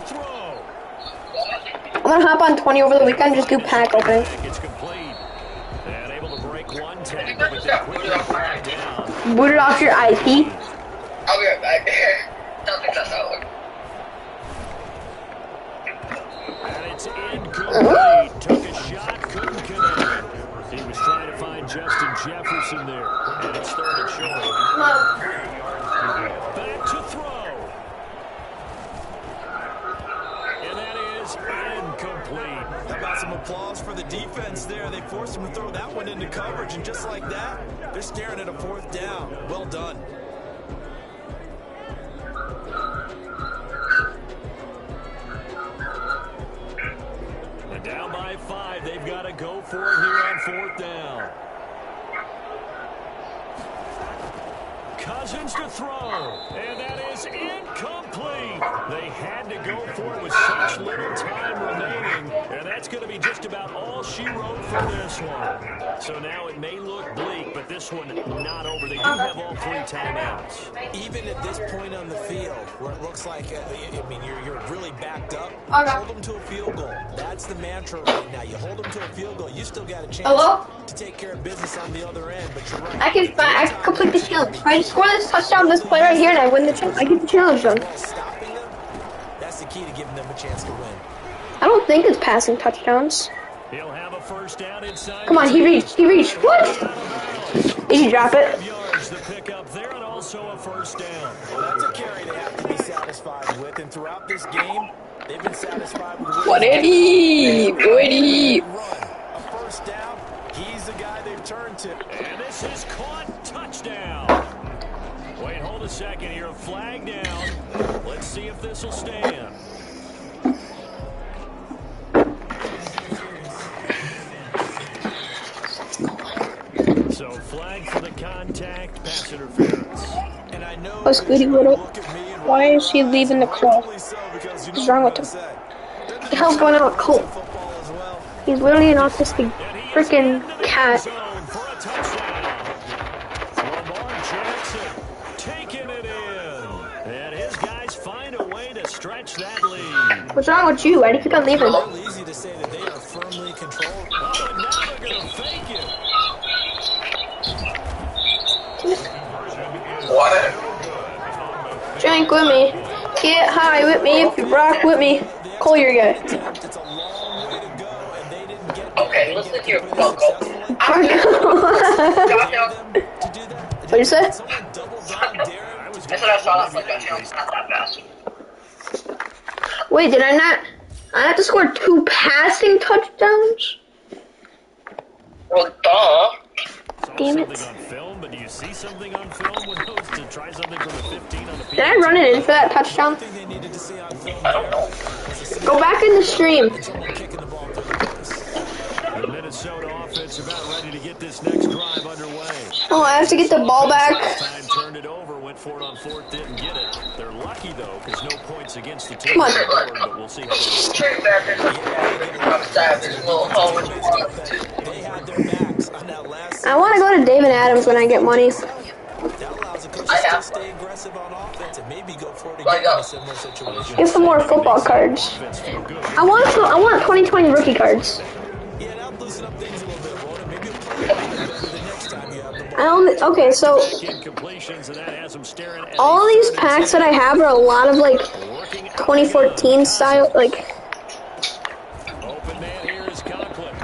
I'm gonna hop on 20 over the weekend. Just do pack opening. Boot it off your IP. I'll be right back. Don't think that's how it works. And it's incomplete. Took a shot, couldn't connect. He was trying to find Justin Jefferson there. And it's third and short. Back to throw. And that is incomplete. How about some applause for the defense there? They forced him to throw that one into coverage, and just like that, they're staring at a 4th down. Well done. And down by 5, they've got to go for it here on 4th down. Cousins to throw, and that is incomplete. They had to go for it with such little time remaining, and that's going to be just about all she wrote for this one. So now it may look bleak, but this one not over. They do have all 3 timeouts. Even at this point on the field, where it looks like, I mean, you're really backed up, hold them to a field goal. That's the mantra right now. You hold them to a field goal, you still got a chance to take care of business on the other end, but you're right. I can complete the challenge. If I just score this touchdown, this play right here, and I win the challenge. I get the challenge done. Stopping them, that's the key to giving them a chance to win. I don't think it's passing touchdowns. He'll have a first down inside. Come on, he reached. What? Did you drop it? Yards the pick up there, and also a first down. Well, that's a carry they have to be satisfied with, and throughout this game, they've been satisfied with What did he? A first down, he's the guy they've turned to. And this is caught. Touchdown. Wait, hold a second here. A flag down. Let's see if this will stand. So flag for the contact, pass interference. And I know What's Goody Little? Why is he leaving the club? What's wrong with him? What the hell's going on with Cole? He's literally an autistic freaking cat. Lamar Jackson taking it in. And his guys find a way to stretch that lead. What's wrong with you? Why do you keep on leaving? It's easy to say that they are firmly controlled. Oh, and now they're going to fake it. What? Drink with me. Get high with me if you rock with me. Call your guy. Okay, listen to your Funko. What'd you say? I said I saw that like that. It's not that fast. Wait, did I not? I have to score 2 passing touchdowns? Well, duh. Damn it. Something on film, but do you see something on film with those to try something from the 15 on the Did I run it in for that touchdown? I don't know. Go back in the stream. The Minnesota offense about ready to get this next drive underway. Oh, I have to get the ball back. Time turned it over, went for it on 4th, didn't get it. They're lucky though, because no points against the team. Come on. But we'll see how they Straight back in I'm savage. Little home. I want to go to David Adams when I get money. I have Stay aggressive on offense and maybe go for it I again in know. a similar situation. Get some more football cards. I want 2020 rookie cards. Yeah, now loosen up things a little bit, Rhoda. Maybe you'll play a little better the next time you have the ball. I only okay. So incompletions, and that has them staring at all these packs that I have are a lot of like 2014 style, like. Open man here is Conklin.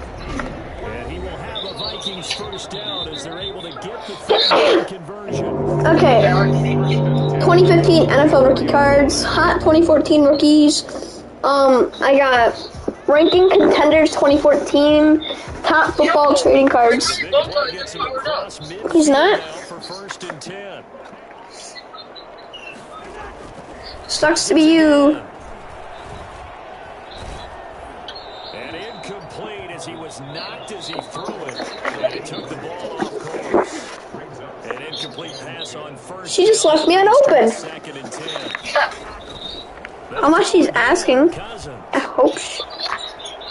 And he will have a Vikings first down as they're able to get the 3rd conversion. Okay. 2015 NFL rookie cards, hot 2014 rookies. I got ranking contenders 2014, top football trading cards. He's not. For 1st and 10. Sucks to be you. And incomplete as he was knocked as he threw it. And he took the ball off course. An incomplete pass on 1st. She just left me unopened. 2nd and 10. How much she's asking? I hope she...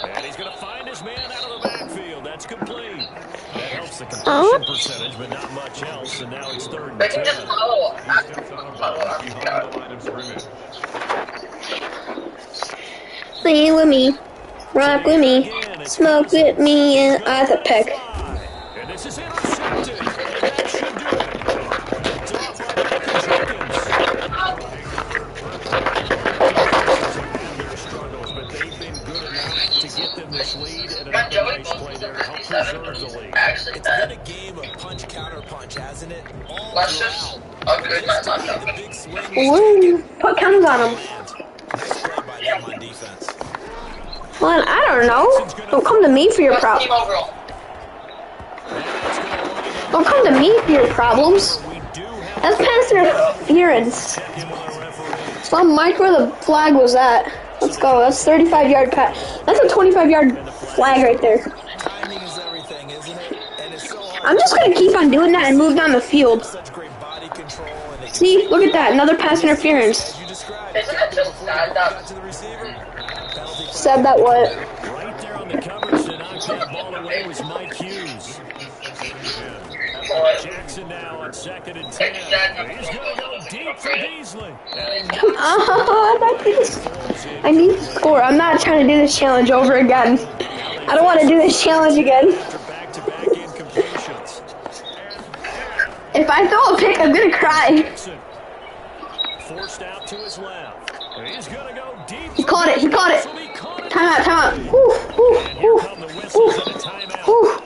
And he's going to find his man out of the backfield. That's complete. That helps the completion percentage, but not much else. And now it's 3rd and They can just 10. follow. Play with me, rock with me, smoke with me, and I the peck. And this is intercepted. And that should do it. Picked off by Michael Jenkins. Their struggles, but they've been good enough to get them this lead, and another nice play there to help preserve the lead. Actually, It's been a game of punch counter punch, hasn't it? All let's just a good matchup. the big swing. Ooh, put counters on him. Nice play by them on defense. Well, I don't know. Don't come to me for your Team problems. overall. Don't come to me for your problems. That's pass interference. So I'm Mike where the flag was at. Let's go. That's 35-yard pass. That's a 25-yard flag right there. Timing is everything, isn't it? And it's so hard. I'm just gonna keep on doing that and move down the field. Such great body control and they See, look at that. Another pass interference. you described. Isn't it just sad that To the receiver. Penalty Said that what? Right there on the coverage to knock that ball away was Mike Hughes. Jackson now on 2nd and 10. He's going to go deep for Beasley. Come on, I need to score. I'm not trying to do this challenge over again. I don't want to do this challenge again. Back-to-back incompletions. If I throw a pick, I'm gonna cry. Jackson forced out to his left. He's going to go deep. He caught it. He caught it. Time out. Whew, whew, whew, whew, whew,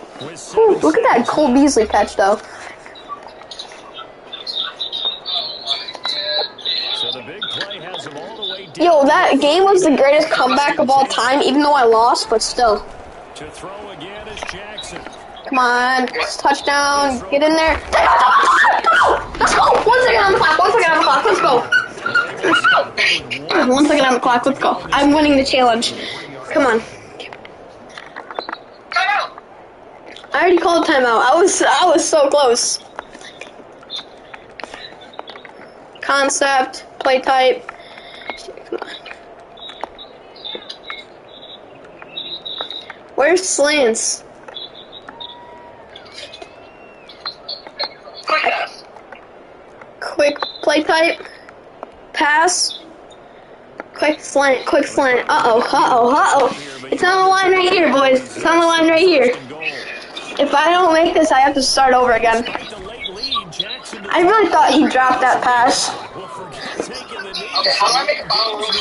whew. Look at that Cole Beasley catch, though. So the big play has him all the way deep. Yo, that game was the greatest comeback of all time, even though I lost, but still. To throw again is Jackson. Come on, touchdown, get in there. Let's go! 1 second on the clock, 1 second on the clock, let's go. 1 second on the clock, let's go. I'm winning the challenge. Come on. I already called timeout. I was so close. Concept, play type. Come on. Where's slants? Quick play type. Pass. Quick slant. Quick slant. Uh-oh. It's on the line right here, boys. It's on the line right here. If I don't make this, I have to start over again. I really thought he dropped that pass. Okay, how do I make a bottle room?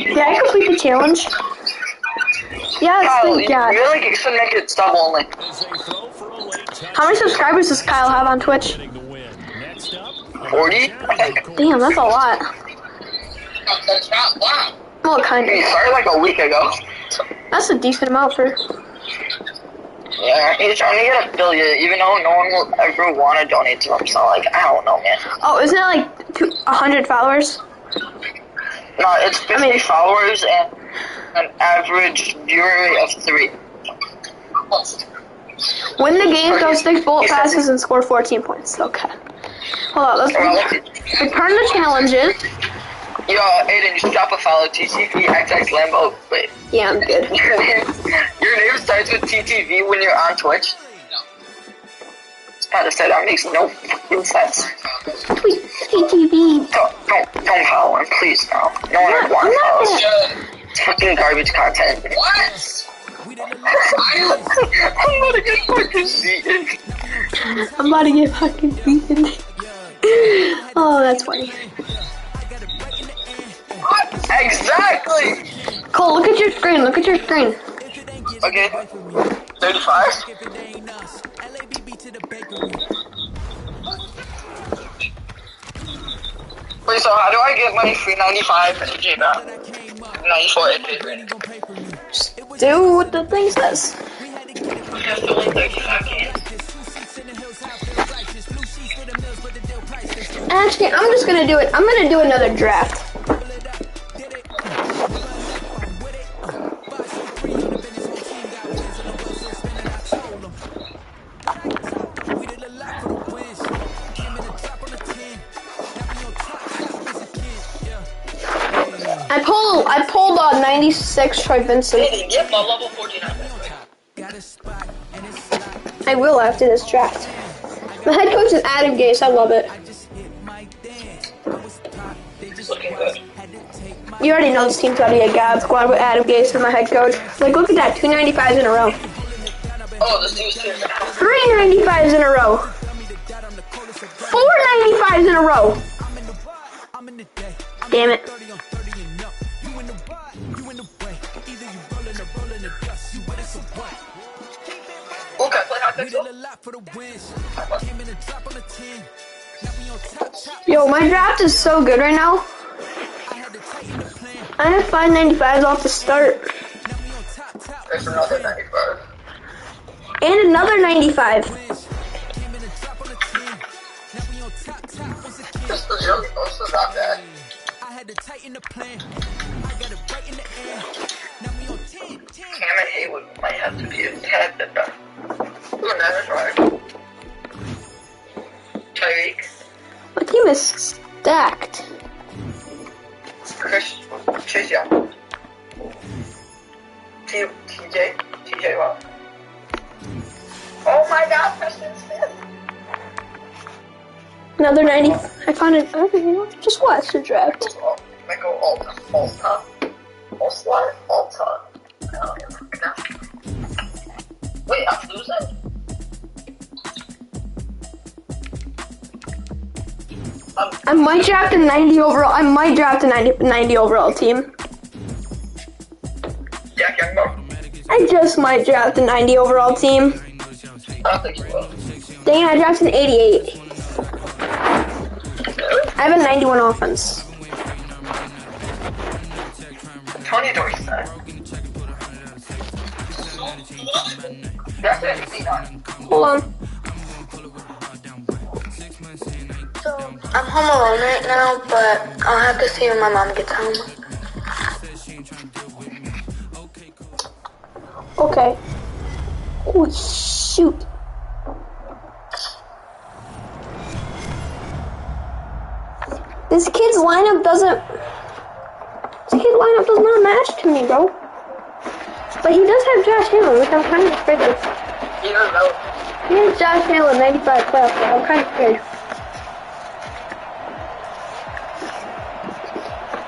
Did I complete the challenge? Yes, Kyle, thank God. you really should make it stub only. How many subscribers does Kyle have on Twitch? 40? Damn, that's a lot. That's not wow. Well, kind He of. started like a week ago. That's a decent amount for. Yeah, he's trying to get affiliate, even though no one will ever want to donate to him. So, like, I don't know, man. Oh, isn't it like 100 followers? No, it's 50 followers and an average viewer rate of 3. Win the game, throw 6 bullet passes, and score 14 points. Okay. Hold on, let's return the challenges. Yo, Aiden, you should drop a follow. TTVXX Lambo. Wait. Yeah, I'm good. Your name starts with TTV when you're on Twitch? No. Gotta say, that makes no fucking sense. TTV. Don't follow him, please, no. No one would want to follow him. It's fucking garbage content. What? I'm about to get fucking beaten. I'm about to get fucking beaten. Oh, that's funny. Exactly! Cole, look at your screen. Look at your screen. Okay. 35? Wait, so how do I get my free 95 AJ back? 94 AJ. Do what the thing says. Actually, I'm just gonna do it. I'm gonna do another draft. I pulled 96 Troy Vincent. Get my level 49. I will after this draft. My head coach is Adam Gase. I love it. Looking good. You already know this team's already a God squad with Adam Gase as my head coach. Like, look at that, 2 95s in a row. Oh, this dude's here. 3 95s in a row. 4 95s in a row. Damn it. Okay, play hot pixel. Yo, my draft is so good right now. I have 5 95s off the start. There's another 95. And another 95. This is really also not bad. Cam and Haywood might have to be a tad bit better. Ooh, that is right. Tyreek. My team is stacked. Chris. Chase Young. TJ Watt. Oh my god, Preston Smith. Another 90. I found it. Okay, you know, just watch the draft. Michael Alta. Wait, I'm losing? I might draft a 90 overall. I might draft a 90 overall team. Jack Youngbo. I just might draft a 90 overall team. I don't think you will. Dang it, I drafted an 88. I have a 91 offense. Tony Dorsett. That's it. Hold on. So, I'm home alone right now, but I'll have to see when my mom gets home. Okay. Oh, shoot. This kid's lineup does not match to me, bro. But he does have Josh Allen, which I'm kind of afraid of. He doesn't know. He has Josh Allen, 95 playoff, so I'm kind of scared.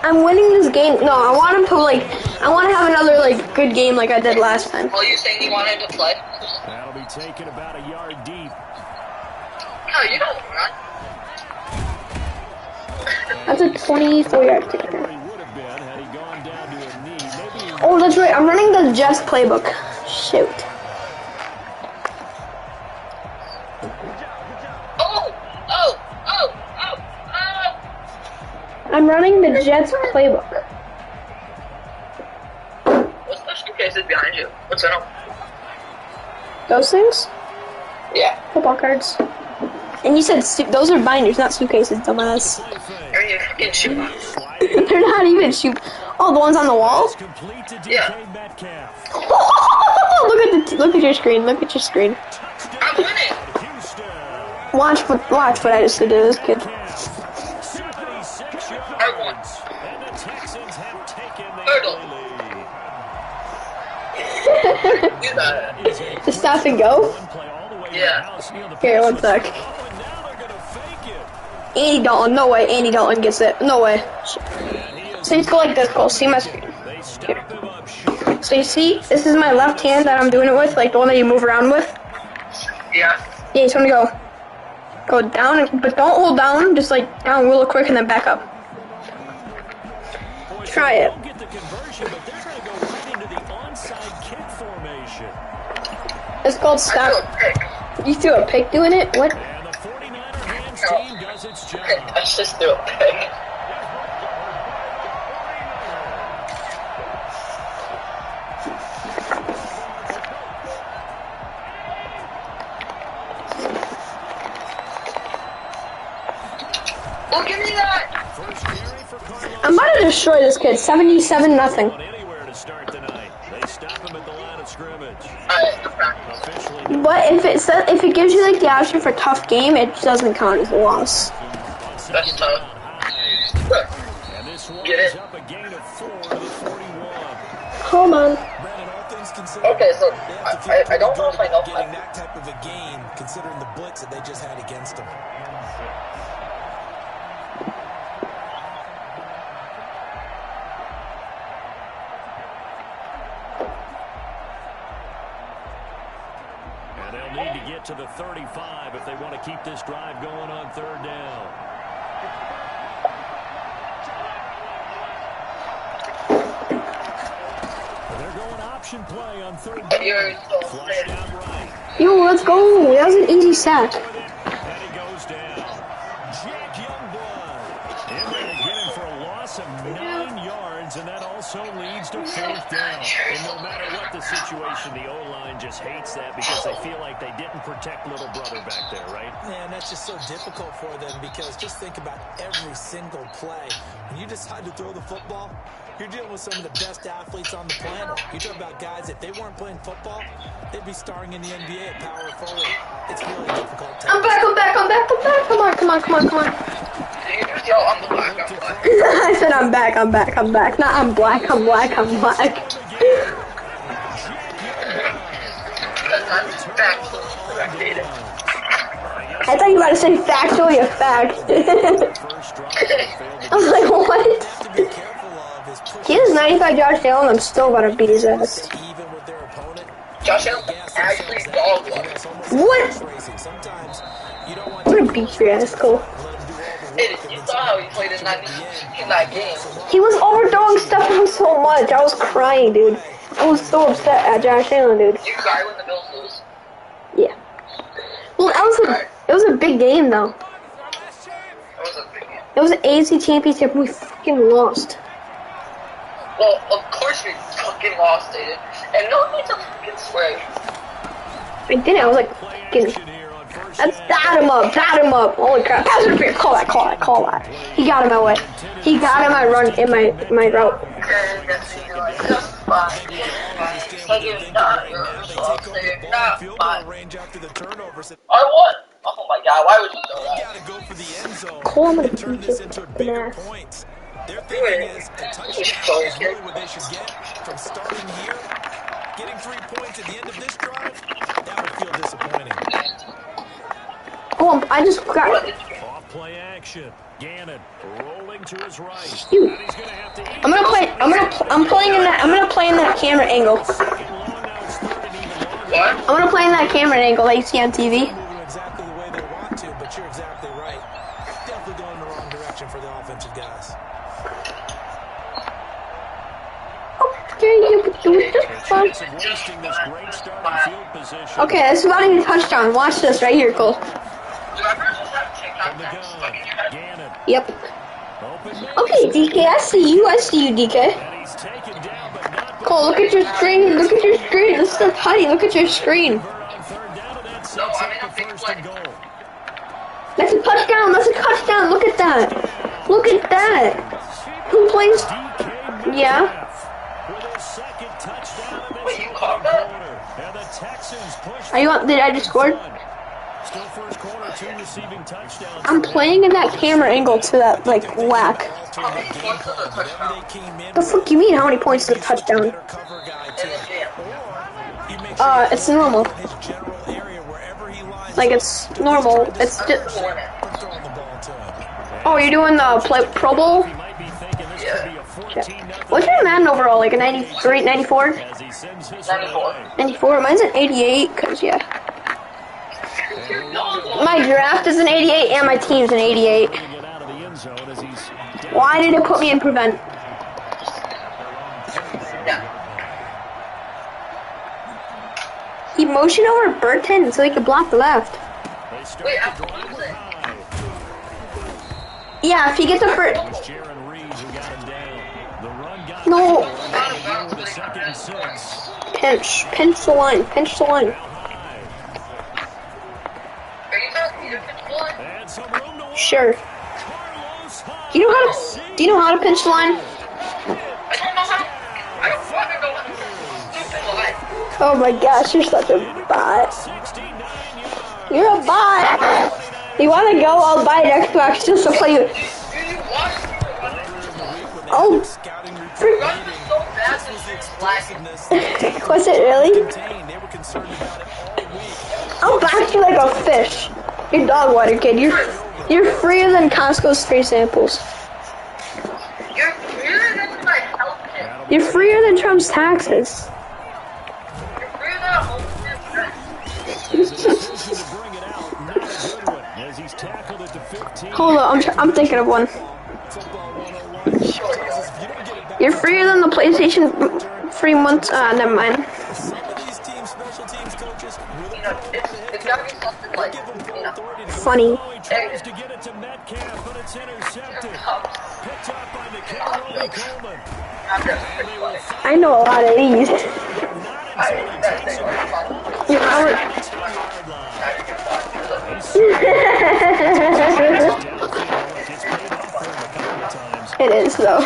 I'm winning this game. No, I want him to, I want to have another, good game like I did last time. Oh, you saying you wanted to play? That'll be taken about a yard deep. No, you don't run. That's a 24-yard kicker. Oh, that's right. I'm running the Jets playbook. Shoot. I'm running the Jets playbook. What's those two cases behind you? What's in them? Those things? Yeah. Football cards. And you said those are binders, not suitcases, dumbass. Are you fucking shooting? They're not even shoot. Oh, the ones on the wall? Yeah. Look at your screen. Look at your screen. I'm winning. Watch what I just did to this kid. I won. Hurdle. Do that. Just stop and go? Yeah. Here, one sec. Andy Dalton, no way. Andy Dalton gets it. No way. So you just go like this, Cole. See my screen. Here. So you see, this is my left hand that I'm doing it with, like the one that you move around with. Yeah. Yeah, you just want to go down, but don't hold down. Just like down real quick and then back up. Try it. It's called stop. You threw a pick doing it? What? No. I just threw a pick. Oh, give me that! I'm about to destroy this kid. 77-0. But if it gives you like the option for tough game, it doesn't count as a loss. That's tough. Get it? Hold on. Okay, so I don't know if I know getting that type of a gain, considering the blitz that they just had against them. And they'll need to get to the 35 if they want to keep this drive going on third down. They're going option play on third down. Flushed out right. Yo, let's go. That was an easy sack. And he goes down. Jack Youngblood in there to get him for a loss of 9 yards, and that also leads to fourth down. And no matter what the situation, the O-line just hates that because they feel like they didn't protect little brother back there, right? Man, that's just so difficult for them because just think about every single play. When you decide to throw the football, you're dealing with some of the best athletes on the planet. You talk about guys, if they weren't playing football, they'd be starring in the NBA at power forward. It's really difficult. I'm back. Come on. Yo, I'm back. I said I'm back. Not I'm black. I'm black. I'm I thought you were about to say factually a fact. I was like, what? He has 95 Josh Allen. I'm still about to beat his ass. Josh Allen actually dog was. What? I'm gonna beat your ass, Cole. Hey, you saw how he played in that game. He was overthrowing Stefan so much. I was crying, dude. I was so upset at Josh Allen, dude. You cry when the Bills lose? Yeah. Well, it was a big game, though. It was a big game. It was an AFC championship. We fucking lost. Well, of course we fucking lost, dude. And no one needs to fucking swear. I didn't. I was like, fucking. Let's dot him up. Holy crap. Pass interference. Call that. He got in my way. He got in my run, in my route. I won. Oh my god, why would you do that? Cole, I'm gonna beat you in the ass. Their thinking is a touchdown is really what they should get from starting here. Getting 3 points at the end of this drive, that would feel disappointing. Oh, I just got. Off play action. Gannon rolling to his right. Dude. I'm gonna play in that camera angle. What? I'm gonna play in that camera angle that you see on TV. Exactly the way they want to, but you're exactly right. Definitely going in the wrong direction for the offensive guys. Okay, this is about to be a touchdown. Watch this right here, Cole. Yep. Okay, DK, I see you, DK. Cole, look at your screen, look at your screen. This is the putty, look at your screen. No, I'm in a big play. That's a touchdown, look at that. Look at that. Who plays? Yeah. Wait, you caught that? Are you on, did I just score? Still first quarter, 2 receiving touchdowns. I'm playing in that camera angle to that, like, whack. How many points is a touchdown? The fuck you mean, how many points is a touchdown? It's normal. Like, it's normal. It's just... Oh, you're doing the Pro Bowl? Yeah. What's your Madden overall, like a 93, 94? 94. 94, mine's an 88, cause yeah. My draft is an 88 and my team's an 88. Why did it put me in prevent? He motioned over Burton so he could block the left. Wait, I'm losing. Yeah, if he gets a first. No. Pinch the line, pinch the line. Sure. Do you know how to pinch the line? I don't know how. I don't fucking know how to stupid line. Oh my gosh, you're such a bot. You're a bot. You wanna go? I'll buy an Xbox just to play you. Oh. Was it really? I'll back you like a fish. You're dog water, kid. You're freer than Costco's free samples. You're freer than my health kit. You're freer than Trump's taxes. You're freer than a home Hold on, I'm thinking of one. You're freer than the PlayStation free months. Never mind. It's gotta be something like, funny. I know a lot of these. It is though.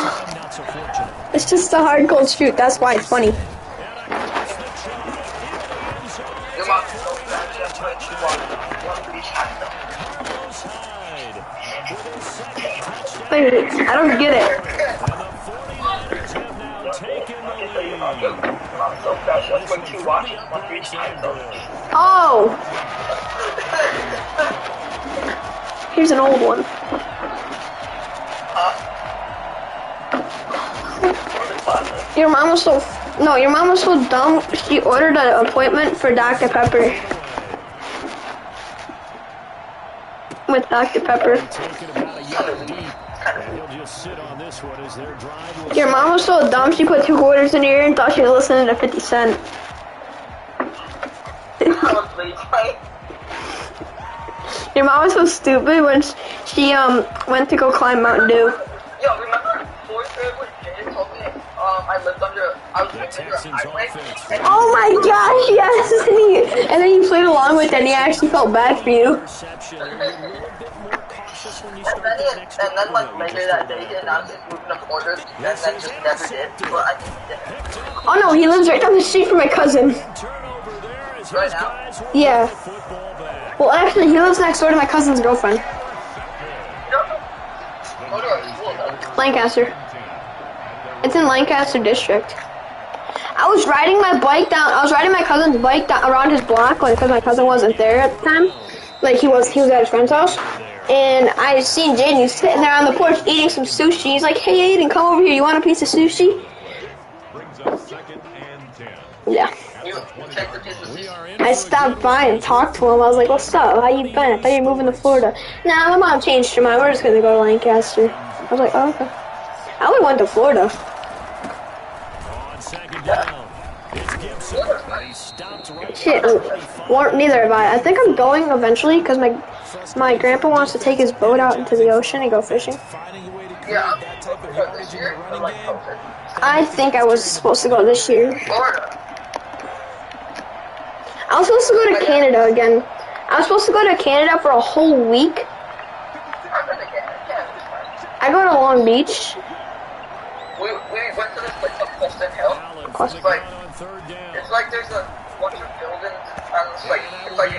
It's just a hard cold shoot. That's why it's funny. Wait, I don't get it. Oh! Here's an old one. Your mom was so dumb. She ordered an appointment for Dr. Pepper. With Dr. Pepper. Your mom was so dumb. She put 2 quarters in her ear and thought she was listening to 50 Cent. Your mom was so stupid when she went to go climb Mountain Dew. Yo, remember 4th grade when Jay told me I was living under a highway? Oh my gosh, yes! And then you played along with it and he actually felt bad for you. And then like later that day he announced he's moving to Porter and then just never did. But I think he did. Oh no, he lives right down the street from my cousin. Right now? Yeah. Well, actually, he lives next door to my cousin's girlfriend. Lancaster. It's in Lancaster District. I was riding my cousin's bike down around his block, like, because my cousin wasn't there at the time. Like, he was at his friend's house. And I seen Jaden sitting there on the porch eating some sushi. He's like, hey, Aiden, come over here. You want a piece of sushi? Yeah. I stopped by and talked to him. I was like, what's up? How you been? I thought you were moving to Florida. Nah, my mom changed her mind. We're just going to go to Lancaster. I was like, oh, okay. I only went to Florida. Shit, neither have I. I think I'm going eventually because my grandpa wants to take his boat out into the ocean and go fishing. Yeah. that type of yardage in the running game. I think I was supposed to go this year. Florida. I was supposed to go to Canada again. I was supposed to go to Canada for a whole week. I've been to Canada. Canada's fine. I go to Long Beach. We went to this place called Colston Hill. It's like there's a bunch of buildings on this it's like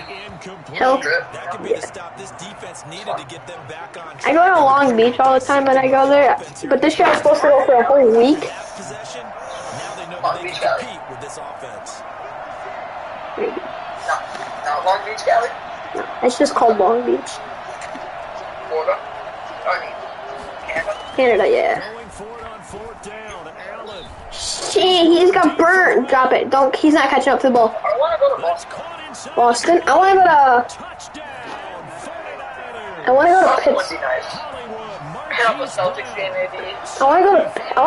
Hill. That could be the stop this defense needed to get them back on track. I go to Long Beach all the time when I go there, but this year I was supposed to go for a whole week. Possession. Now they know that they can compete with this offense. Not Long Beach Valley. No, it's just called Long Beach. Florida. Canada, yeah. Going for it on fourth down. Allen. Shit, he just got burnt. Drop it. Don't. He's not catching up to the ball. I want to go to Boston. Boston. I want to go to. I want to go to Boston would Pittsburgh. be nice. Hit up a Celtics game maybe. I want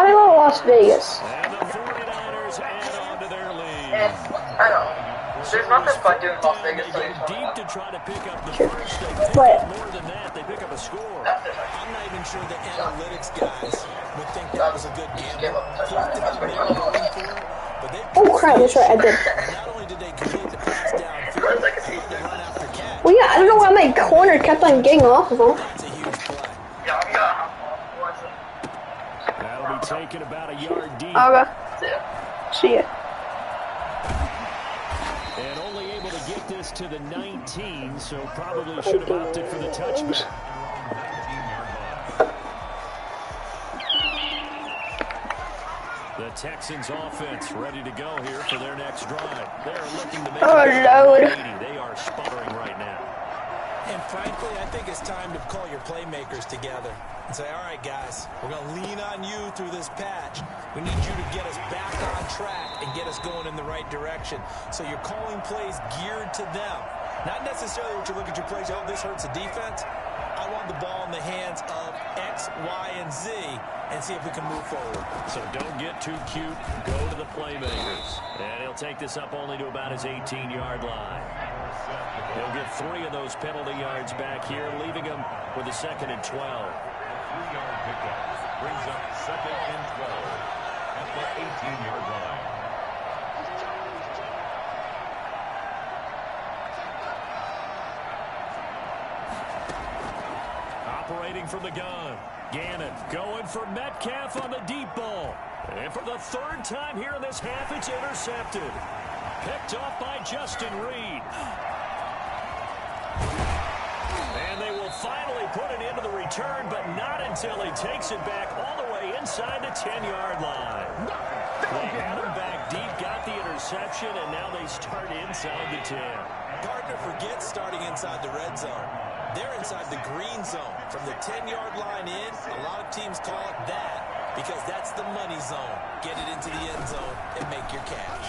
to go to Las Vegas. And the 49ers add on to their lead. And I don't know. There's nothing fun doing Las Vegas till Deep to try to pick up the Sure. first. They pick But- up more than that. They pick up a score. I'm not even sure the analytics guys would think that was a good gamble. But they Oh crap! That's right. I did. not only did they complete the pass downfield, the run after catch. Well, yeah. I don't know why my corner kept on getting off of him. That's a huge play. That'll be taken about a yard deep. Okay. See ya. And only able to get this to the 19, so probably should have opted for the touchback. The Texans offense ready to go here for their next drive. They're looking to make Lord. They are sputtering right now. And frankly, I think it's time to call your playmakers together and say, all right, guys, we're going to lean on you through this patch. We need you to get us back on track and get us going in the right direction. So you're calling plays geared to them. Not necessarily what you look at your plays, oh, this hurts the defense. I want the ball in the hands of X, Y, and Z and see if we can move forward. So don't get too cute. Go to the playmakers. And he'll take this up only to about his 18-yard line. He'll get 3 of those penalty yards back here, leaving him with a 2nd and 12. 3-yard pickup brings up 2nd and 12 at the 18-yard line. Operating from the gun. Gannon going for Metcalf on the deep ball. And for the 3rd time here in this half, it's intercepted. Picked off by Justin Reed. And they will finally put it into the return, but not until he takes it back all the way inside the 10-yard line. They had him back deep, got the interception, and now they start inside the 10. Partner forgets starting inside the red zone. They're inside the green zone. From the 10-yard line in, a lot of teams call it that because that's the money zone. Get it into the end zone and make your cash.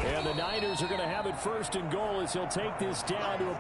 And the Niners are going to have it 1st and goal as he'll take this down to a